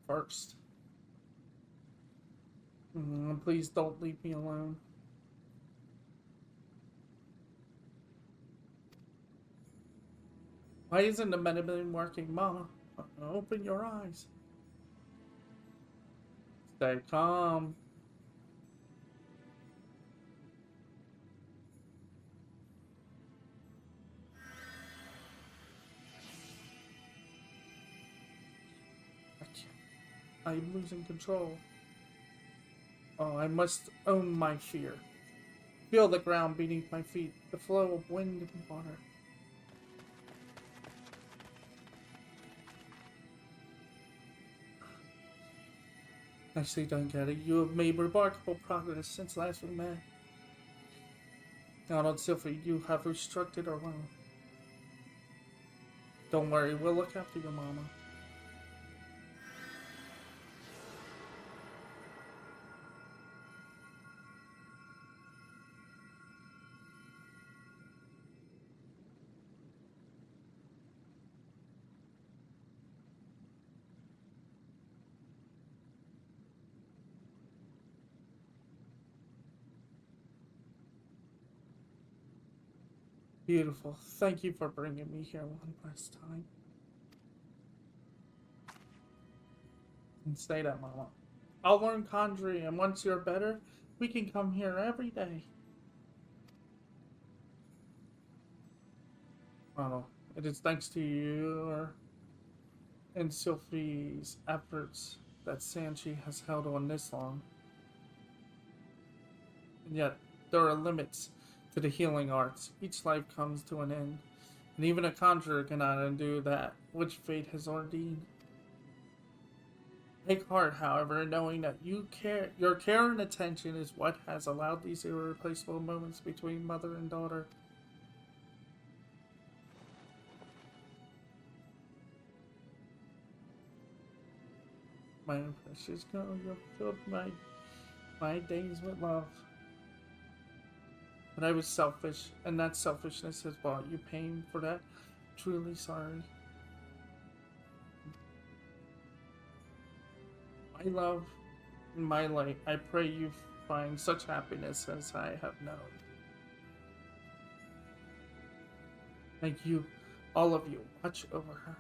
first. Please don't leave me alone. Why isn't the medicine working, Mama? Open your eyes. Stay calm. I'm losing control. Oh, I must own my fear. Feel the ground beneath my feet, the flow of wind and water. Nicely done, Gaddy. You have made remarkable progress since last we met. Now, on Sylphie, you have restructured our well. Don't worry, we'll look after your mama. Beautiful. Thank you for bringing me here one last time. And say that, Mama. I'll learn conjuring, and once you're better, we can come here every day. Ronald, it is thanks to your and Sophie's efforts that Sanchi has held on this long. And yet, there are limits to the healing arts. Each life comes to an end, and even a conjurer cannot undo that which fate has ordained. Take heart, however, knowing that your care and attention is what has allowed these irreplaceable moments between mother and daughter. My precious girl, you filled my days with love. But I was selfish, and that selfishness has brought you pain. For that, truly sorry. My love, my light, I pray you find such happiness as I have known. Thank you, all of you. Watch over her.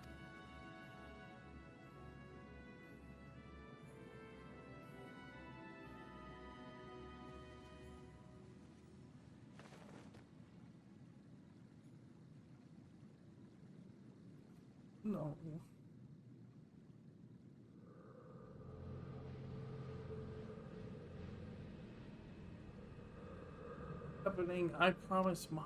No. Happening, I promise, Mama.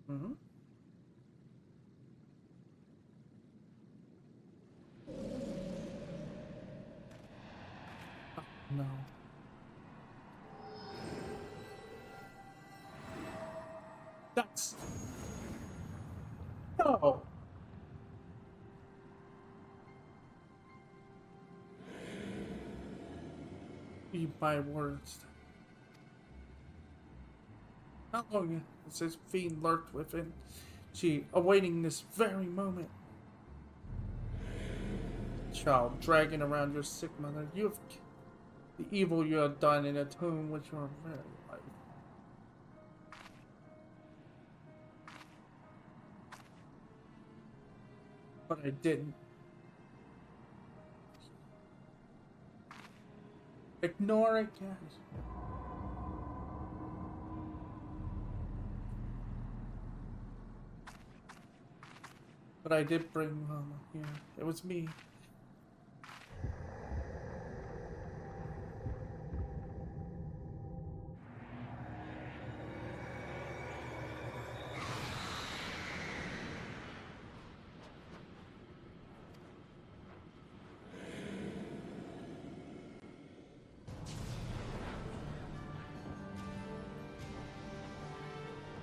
Mm-hmm. Oh, no. That's... No! Be my words. How long has this fiend lurked within she, awaiting this very moment? Child, dragging around your sick mother, you have the evil you have done in a tomb with your very life. But I didn't. Ignore it, guys. But I did bring Mama here. It was me.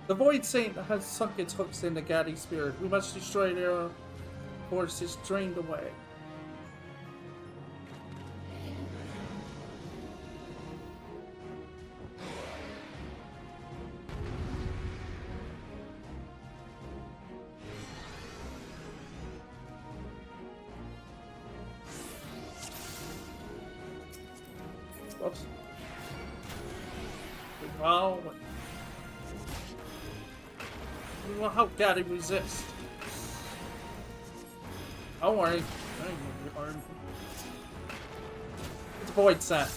The Void Saint has sunk its hooks in the Gaddy spirit. We must destroy their forces drained away. Whoops. Wow. Well, how can he resist? Don't worry. That ain't gonna be hard. It's a void set.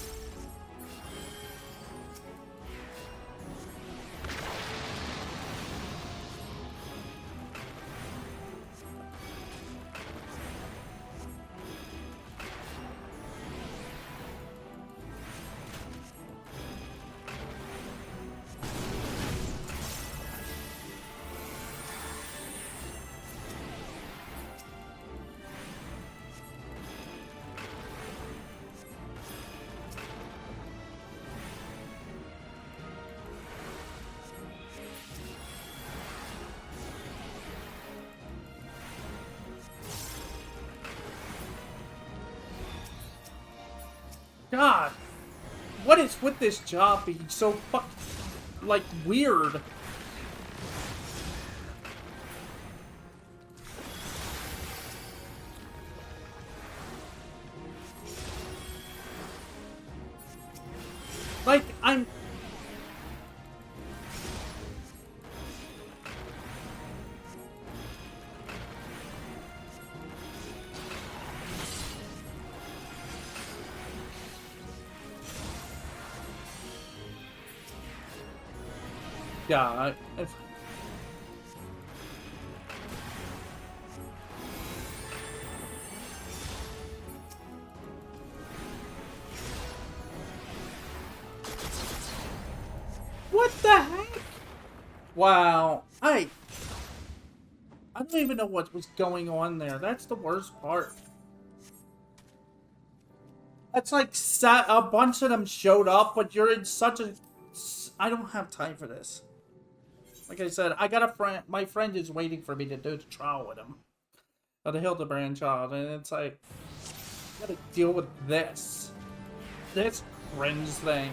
God, what is with this job being so like, weird? Yeah, what the heck? Wow, I don't even know what was going on there. That's the worst part. It's like a bunch of them showed up, but you're in such a... I don't have time for this. Like I said, I got a friend. My friend is waiting for me to do the trial with him. Of the Hildebrand child, and it's like... I gotta deal with this. This cringe thing.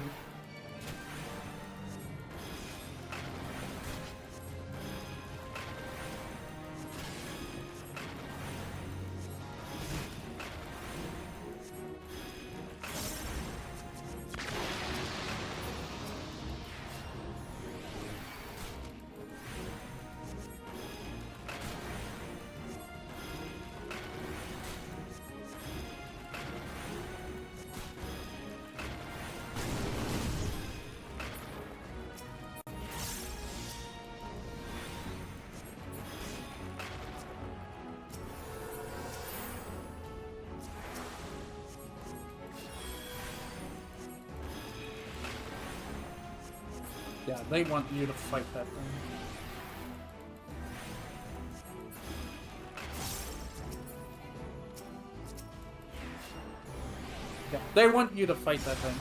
Yeah, they want you to fight that thing. Yeah, they want you to fight that thing.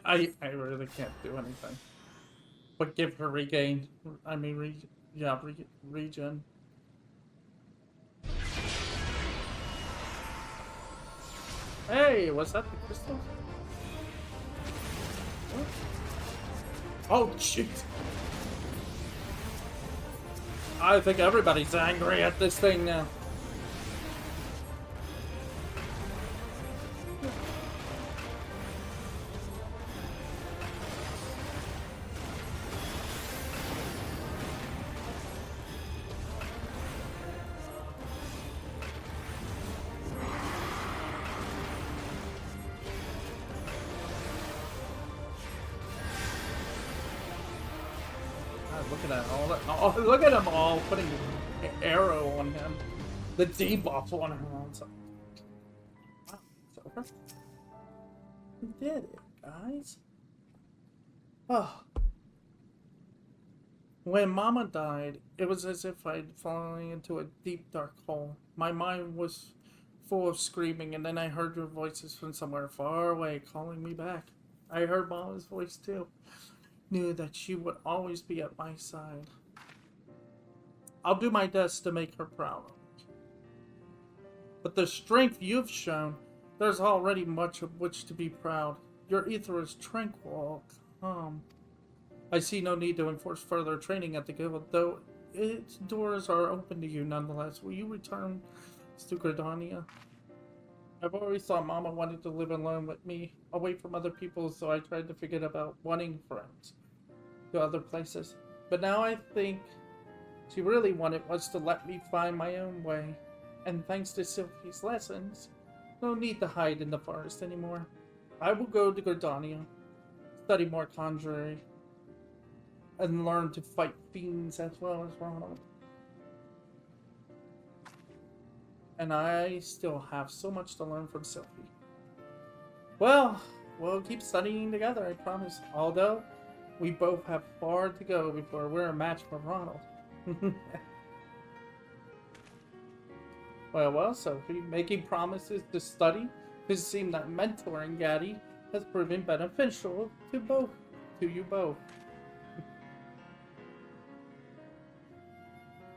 I really can't do anything. But give her regain. I mean, regen. Hey, was that the crystal? What? Oh, jeez. I think everybody's angry at this thing now. Look at that! Oh, look at them all putting an arrow on him. The debuff on him. It's like, wow, it's over. We did it, guys. Oh. When Mama died, it was as if I'd fallen into a deep, dark hole. My mind was full of screaming, and then I heard your voices from somewhere far away calling me back. I heard Mama's voice too. Knew that she would always be at my side. I'll do my best to make her proud. But the strength you've shown, there's already much of which to be proud. Your ether is tranquil, calm. I see no need to enforce further training at the guild, though its doors are open to you nonetheless. Will you return to Gridania? I've always thought Mama wanted to live alone with me, away from other people, so I tried to forget about wanting friends to other places. But now I think she really wanted was to let me find my own way. And thanks to Sylvie's lessons, no need to hide in the forest anymore. I will go to Gridania, study more conjuring, and learn to fight fiends as well as Ronald. And I still have so much to learn from Sylvie. Well, we'll keep studying together, I promise. Although, we both have far to go before we're a match for Ronald. Well, Sophie, making promises to study, it seems that mentoring Gaddy has proven beneficial to you both.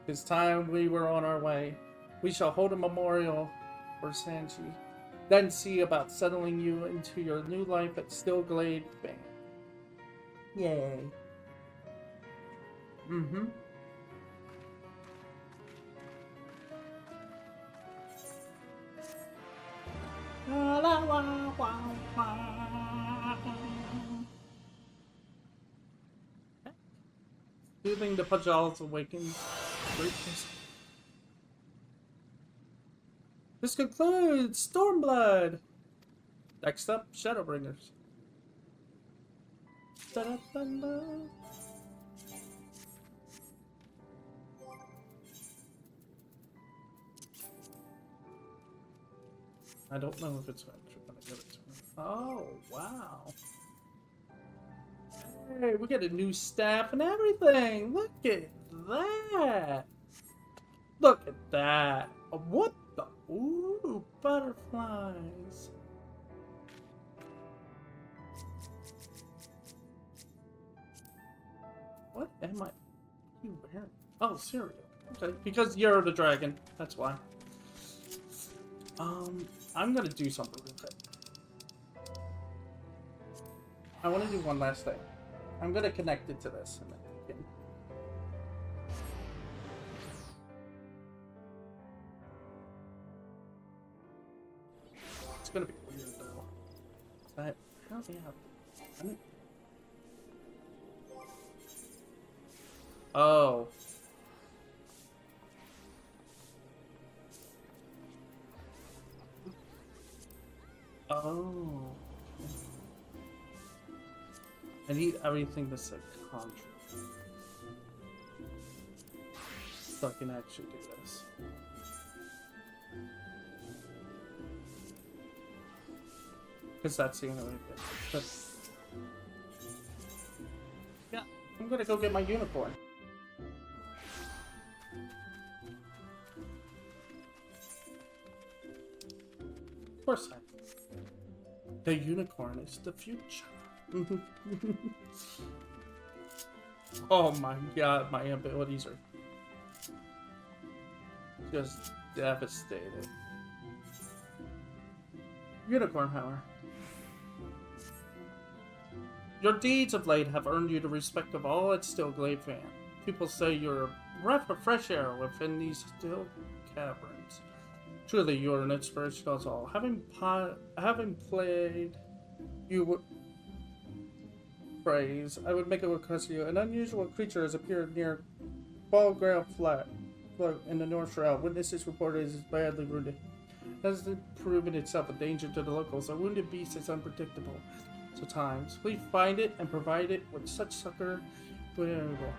It's time we were on our way. We shall hold a memorial for Sanji, then see about settling you into your new life at Stillglade Bank. Yay. Mm-hmm. La, la, la, la, la. Soothing the Pajal's awakened greatness. This concludes Stormblood. Next up, Shadowbringers. Da-da-da-da. I don't know if it's actually gonna give it to me. Oh, wow. Hey, we get a new staff and everything. Look at that. Look at that. What the? Ooh, butterflies. What am I wearing? Oh, cereal. Okay, because you're the dragon. That's why. I'm gonna do something real quick. I want to do one last thing. I'm gonna connect it to this, and then we can. It's gonna be weird though. But how do you have? Oh. Oh. I need everything to say contra. So I can actually do this. Because that's the only way to do it. Yeah, I'm gonna go get my unicorn. Of course I. The unicorn is the future. Oh my god, my abilities are just devastated. Unicorn power. Your deeds of late have earned you the respect of all at Stillglade fan. People say you're a breath of fresh air within these still caverns. Truly, you are an inspiration to us all. Having played you phrase, I would make a request to you. An unusual creature has appeared near Ballgrail Flat in the North Shroud. Witnesses reported it is badly wounded. It has proven itself a danger to the locals. A wounded beast is unpredictable at times. Please find it and provide it with such succor whenever you will.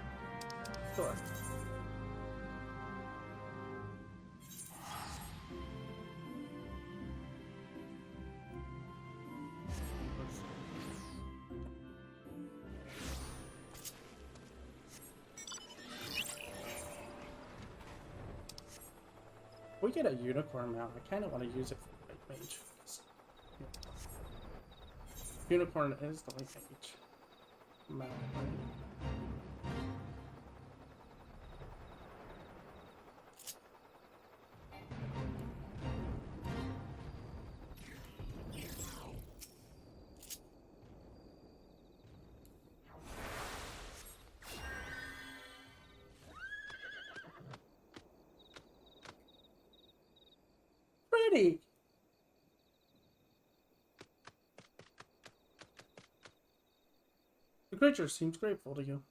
Sure. We get a unicorn now. I kind of want to use it for light mage. Unicorn is the light mage. Mount. pretty. The creature seems grateful to you.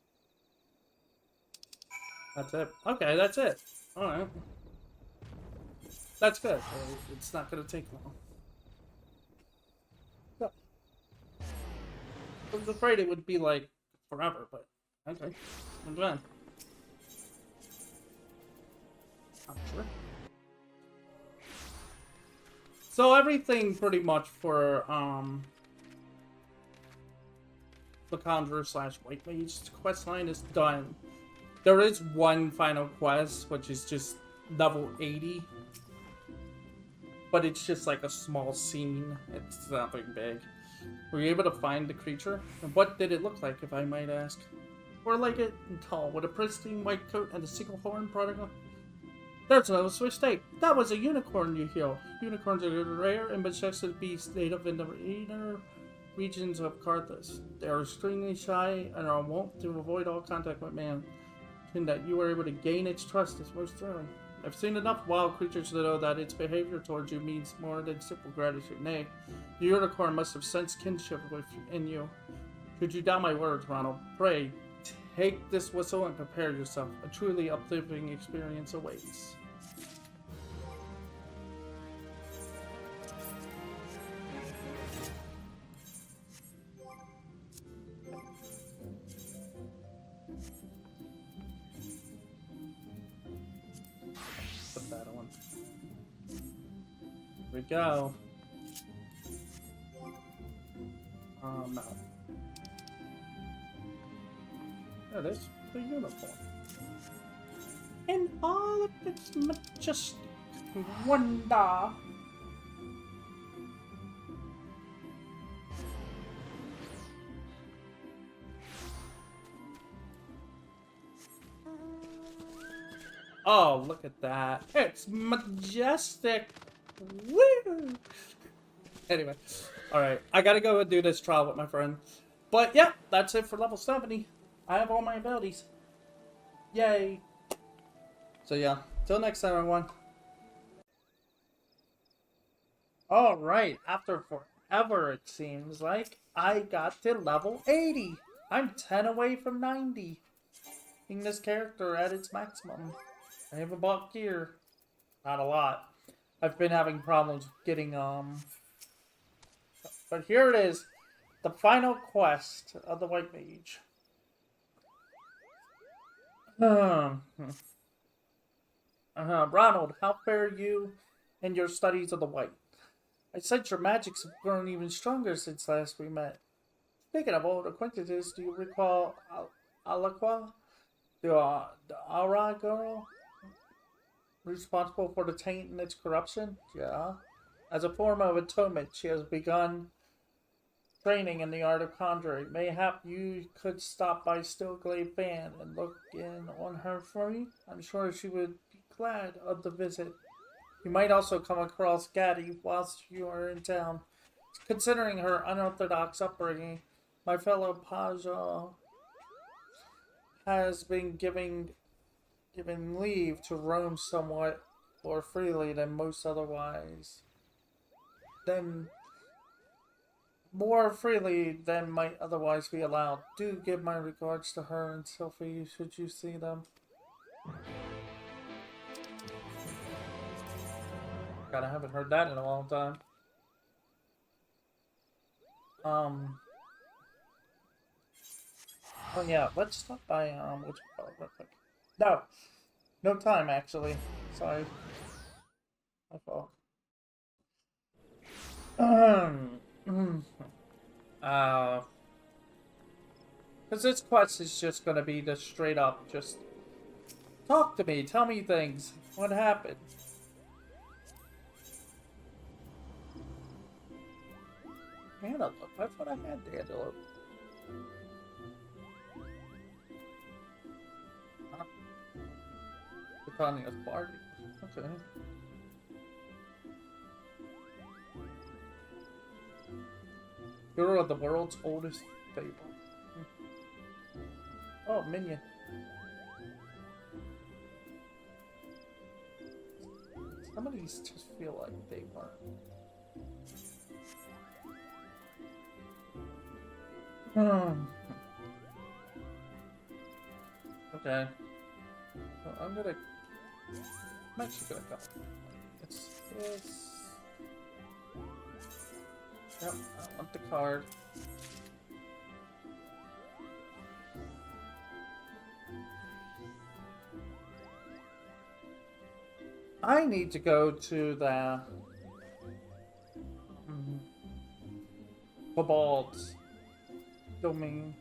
That's it. Okay, that's it. Alright. That's good. It's not gonna take long. Yeah. I was afraid it would be like forever, but okay. I'm done. I'm sure. So everything pretty much for the Conjurer / White Mage quest line is done. There is one final quest, which is just level 80. But it's just like a small scene. It's nothing big. Were you able to find the creature? And what did it look like, if I might ask? Or like it and tall, with a pristine white coat and a single horn prodding up? There's no mistake. That was a unicorn you heal. Unicorns are rare and majestic beasts native in the inner regions of Carthus. They are extremely shy and are wont to avoid all contact with man. And that you were able to gain its trust is most thrilling. I've seen enough wild creatures to know that its behavior towards you means more than simple gratitude. Nay, the unicorn must have sensed kinship within you. Could you doubt my words, Ronald? Pray, take this whistle and prepare yourself. A truly uplifting experience awaits. Put that on. Here we go. No. There it is. The uniform. In all of its majestic wonder. Oh, look at that. It's majestic. Woo! Anyway. Alright, I gotta go and do this trial with my friend. But yeah, that's it for level 70. I have all my abilities. Yay. So yeah, till next time, everyone. Alright, after forever it seems like, I got to level 80. I'm 10 away from 90. Being this character at its maximum. I haven't bought gear. Not a lot. I've been having problems getting, But here it is. The final quest of the White Mage. Ronald, how fare you in your studies of the White? I sense your magics have grown even stronger since last we met. Speaking of old acquaintances, do you recall Alaqua? The Aura girl? Responsible for the taint and its corruption? Yeah. As a form of atonement, she has begun training in the art of conjuring. Mayhap you could stop by Stillglade Band and look in on her for me? I'm sure she would be glad of the visit. You might also come across Gaddy whilst you are in town. Considering her unorthodox upbringing, my fellow Paja has been given leave to roam somewhat more freely than most otherwise. More freely than might otherwise be allowed. Do give my regards to her and Sophie should you see them. God, I haven't heard that in a long time. Oh yeah, let's stop by what's it called real quick. No time actually. Sorry. My fault. Because this quest is just gonna be the straight up, just talk to me, tell me things. What happened? Antelope, I thought I had the antelope. Huh? Britannia's party. Okay. Hero of the world's oldest fable. Oh, minion. Some of these just feel like they weren't. Okay. So I'm actually gonna go. It's this. Yep, I want the card. I need to go to the Cobalt domain.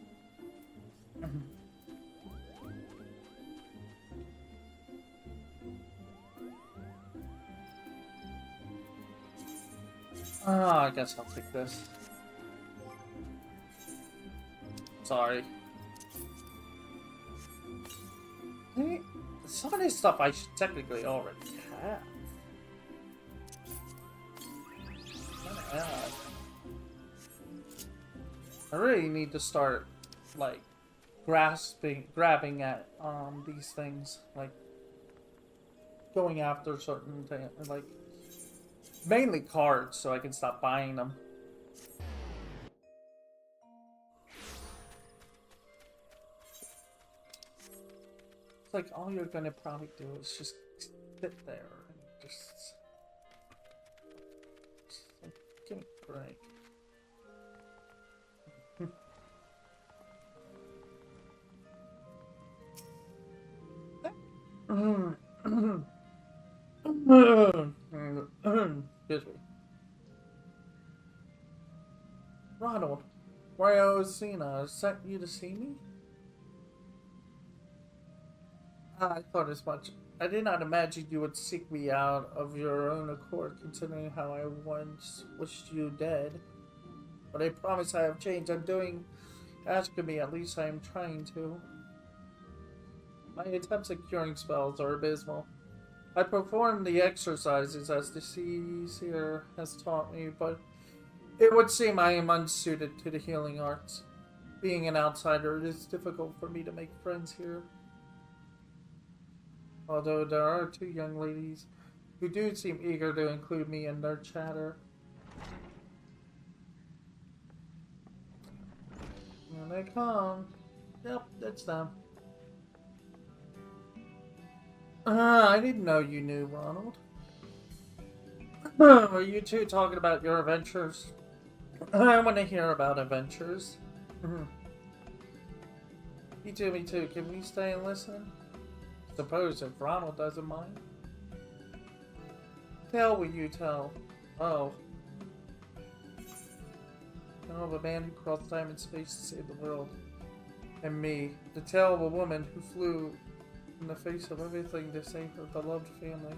I guess I'll take this. Sorry. Some of this stuff I should technically already have. I really need to start, like, grabbing at these things, like going after certain things, like mainly cards, so I can stop buying them. It's like all you're gonna probably do is just sit there and just like, give me a break. Excuse me. Ronald, Ryosina sent you to see me? I thought as much. I did not imagine you would seek me out of your own accord, considering how I once wished you dead. But I promise I have changed. I'm doing asking me, at least I am trying to. My attempts at curing spells are abysmal. I perform the exercises as the seer has taught me, but it would seem I am unsuited to the healing arts. Being an outsider, it is difficult for me to make friends here. Although there are two young ladies who do seem eager to include me in their chatter. Here they come. Yep, that's them. I didn't know you knew, Ronald. Are you two talking about your adventures? I want to hear about adventures. Me too, me too. Can we stay and listen? Suppose if Ronald doesn't mind. Tell will you tell? Oh. Tell of a man who crossed time and space to save the world. And me. The tale of a woman who flew in the face of everything to save her beloved family.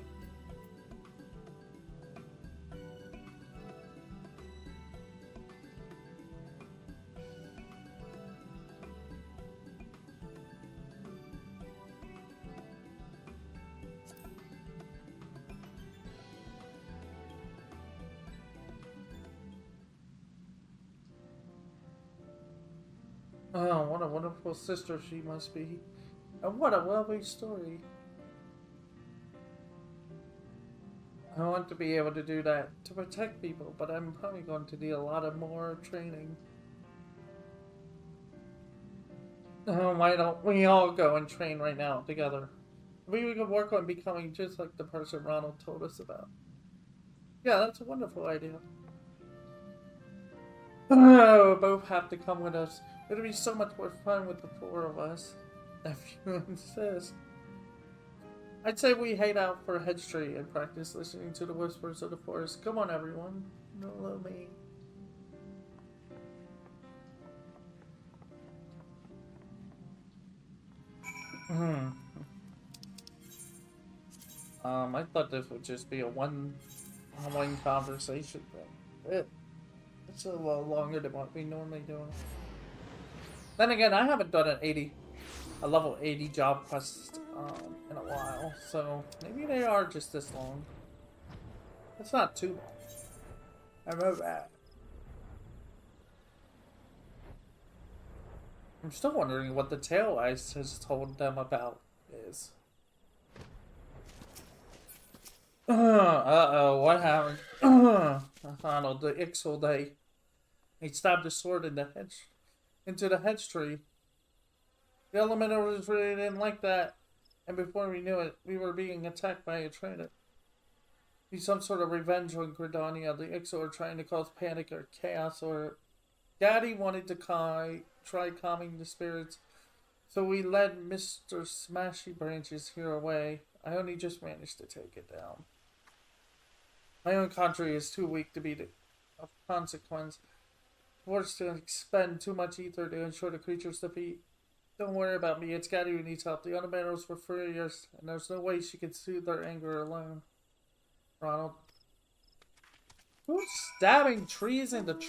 Oh, what a wonderful sister she must be. And what a lovely story. I want to be able to do that, to protect people, but I'm probably going to need a lot of more training. Oh, why don't we all go and train right now, together? Maybe we could work on becoming just like the person Ronald told us about. Yeah, that's a wonderful idea. Oh, both have to come with us. It'll be so much more fun with the four of us. If you insist. I'd say we head out for a hedge tree and practice listening to the whispers of the forest. Come on, everyone. Follow me. I thought this would just be a one-on-one conversation thing. It's a little longer than what we normally do. Then again, I haven't done a level 80 job quest in a while, so maybe they are just this long. It's not too long. I know that. I'm still wondering what the Tail Ice has told them about is. Uh-oh, what happened? Donald, the Ixel day. He stabbed his sword into the hedge tree. The elementals really didn't like that, and before we knew it, we were being attacked by a trader. He's some sort of revenge on Gridania. The Ixel are trying to cause panic or chaos, or Daddy wanted to try calming the spirits, so we led Mr. Smashy Branches here away. I only just managed to take it down. My own country is too weak to be of consequence. Forced to expend too much ether to ensure the creature's defeat. Don't worry about me, it's Gaddy who needs help. The Unabanders were furious, and there's no way she could soothe their anger alone. Ronald. Who's stabbing trees in the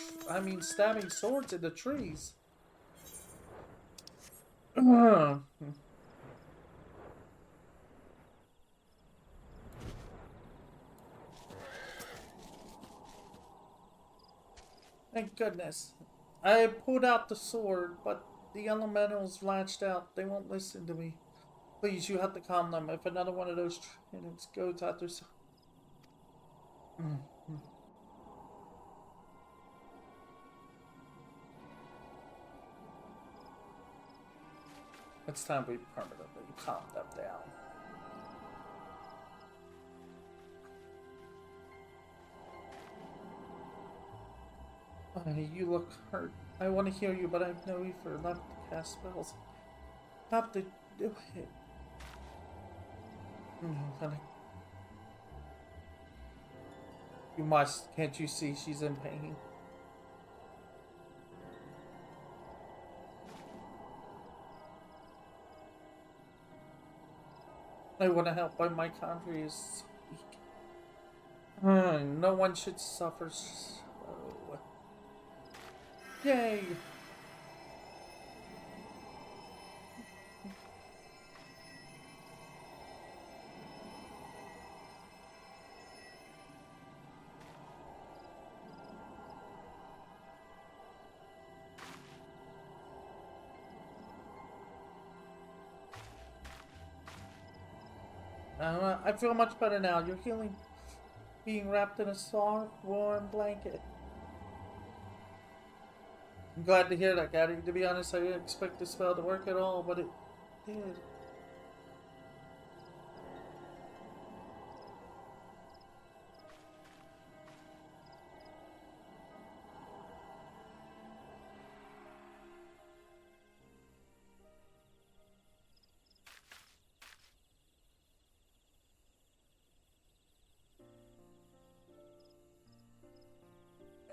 stabbing swords in the trees? Thank goodness. I pulled out the sword, but the elementals latched out. They won't listen to me. Please, you have to calm them. If another one of those trainers goes out there... It's time we permanently calm them down. You look hurt. I want to heal you, but I have no ether left to cast spells. Have to do it. You must. Can't you see she's in pain? I want to help, but my country is weak. No one should suffer. Yay! I feel much better now. You're healing, being wrapped in a soft, warm blanket. I'm glad to hear that, Gaddy. To be honest, I didn't expect the spell to work at all, but it did.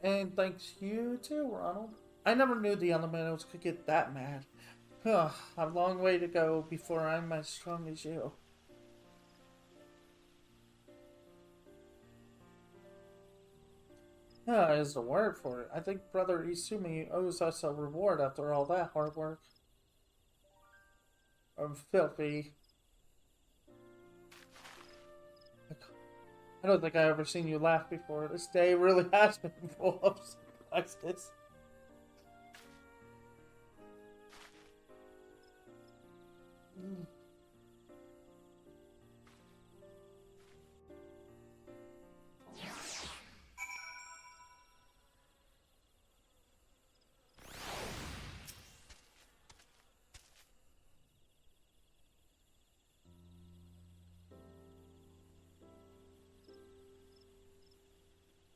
And thanks you too, Ronald. I never knew the elementals could get that mad. Ugh, a long way to go before I'm as strong as you. Is the word for it. I think Brother Isumi owes us a reward after all that hard work. I'm filthy. I don't think I've ever seen you laugh before. This day really has been full of surprises.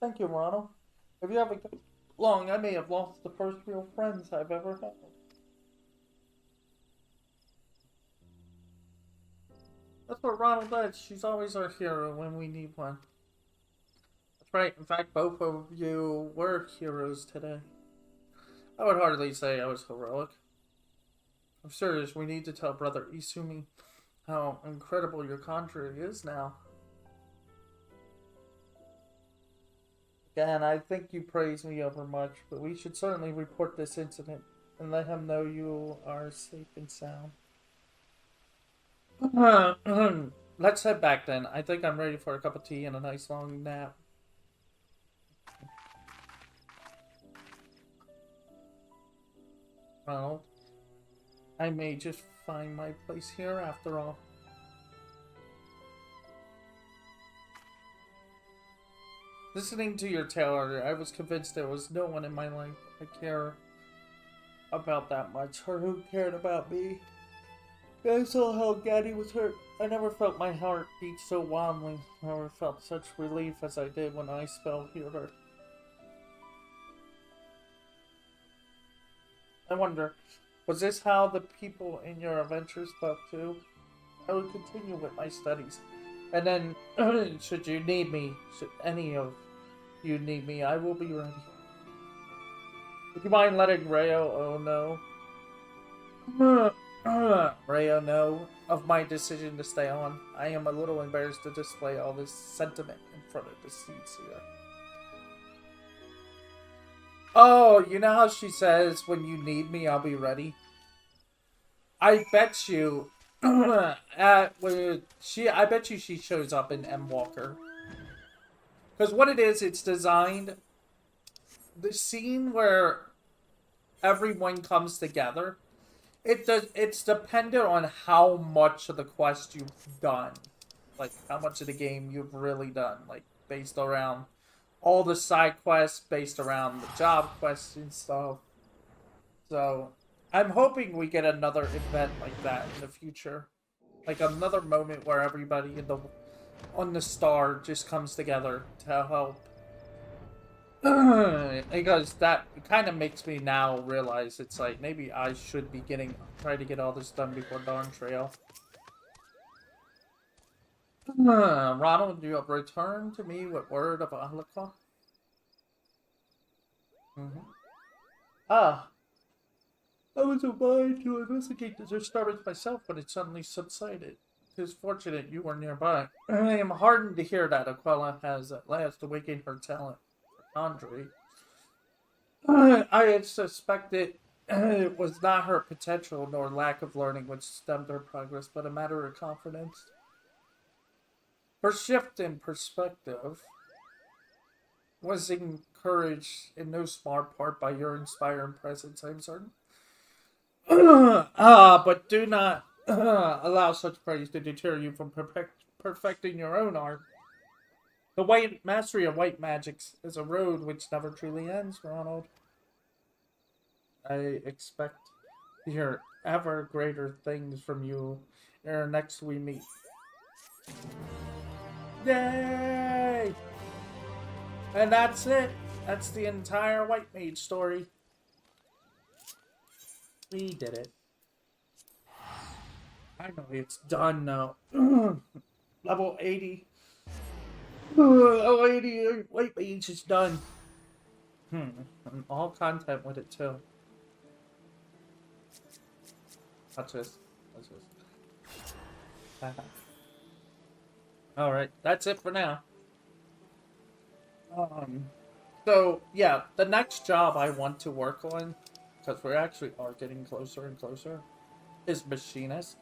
Thank you, Ronald. If you haven't come long, I may have lost the first real friends I've ever had. That's what Ronald does. She's always our hero when we need one. That's right. In fact, both of you were heroes today. I would hardly say I was heroic. I'm serious. We need to tell Brother Isumi how incredible your conjurer is now. Again, I think you praise me overmuch, but we should certainly report this incident and let him know you are safe and sound. Let's head back then. I think I'm ready for a cup of tea and a nice long nap. Well, I may just find my place here after all. Listening to your tale earlier, I was convinced there was no one in my life I care about that much, or who cared about me. I saw how Gaddy was hurt. I never felt my heart beat so wildly. I never felt such relief as I did when I spell healed her. I wonder, was this how the people in your adventures felt too? I will continue with my studies. And then, should you need me, should any of you need me, I will be ready. Would you mind letting Rayo know? Rayo know of my decision to stay on. I am a little embarrassed to display all this sentiment in front of the seats here. Oh, you know how she says, when you need me, I'll be ready? I bet you, I bet you she shows up in M. Walker. Because what it is, it's designed, the scene where everyone comes together, it's dependent on how much of the quest you've done. Like, how much of the game you've really done. Like, based around all the side quests, based around the job quests and stuff. So, I'm hoping we get another event like that in the future. Like, another moment where everybody on the star just comes together to help. Because that kind of makes me now realize it's like, maybe I should be try to get all this done before Dawn Trail. Ronald, you have returned to me with word of Alaka? Ah, I was obliged to investigate the disturbance myself when it suddenly subsided. It is fortunate you were nearby. I am heartened to hear that Aquila has at last awakened her talent for conjuring. I had suspected it was not her potential nor lack of learning which stemmed her progress, but a matter of confidence. Her shift in perspective was encouraged in no small part by your inspiring presence, I'm certain. But do not allow such praise to deter you from perfecting your own art. The mastery of white magics is a road which never truly ends, Ronald. I expect to hear ever greater things from you ere next we meet. Yay! And that's it. That's the entire White Mage story. We did it. Finally, it's done now. Level 80. Level 80 White Mage is done. And all content with it too. Watch this. Alright, that's it for now. So, yeah, the next job I want to work on, because we actually are getting closer and closer, is Machinist.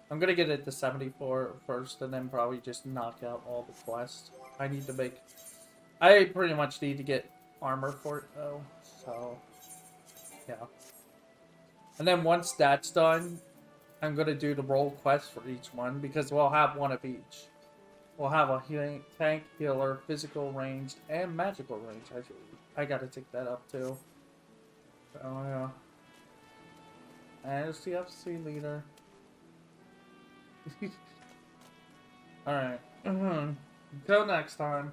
I'm going to get it to 74 first, and then probably just knock out all the quests. I pretty much need to get armor for it, though, so, yeah. And then once that's done, I'm going to do the role quest for each one, because we'll have one of each. We'll have a tank, healer, physical ranged, and magical range. I gotta take that up too. So yeah. And the FC leader. Alright. Until next time.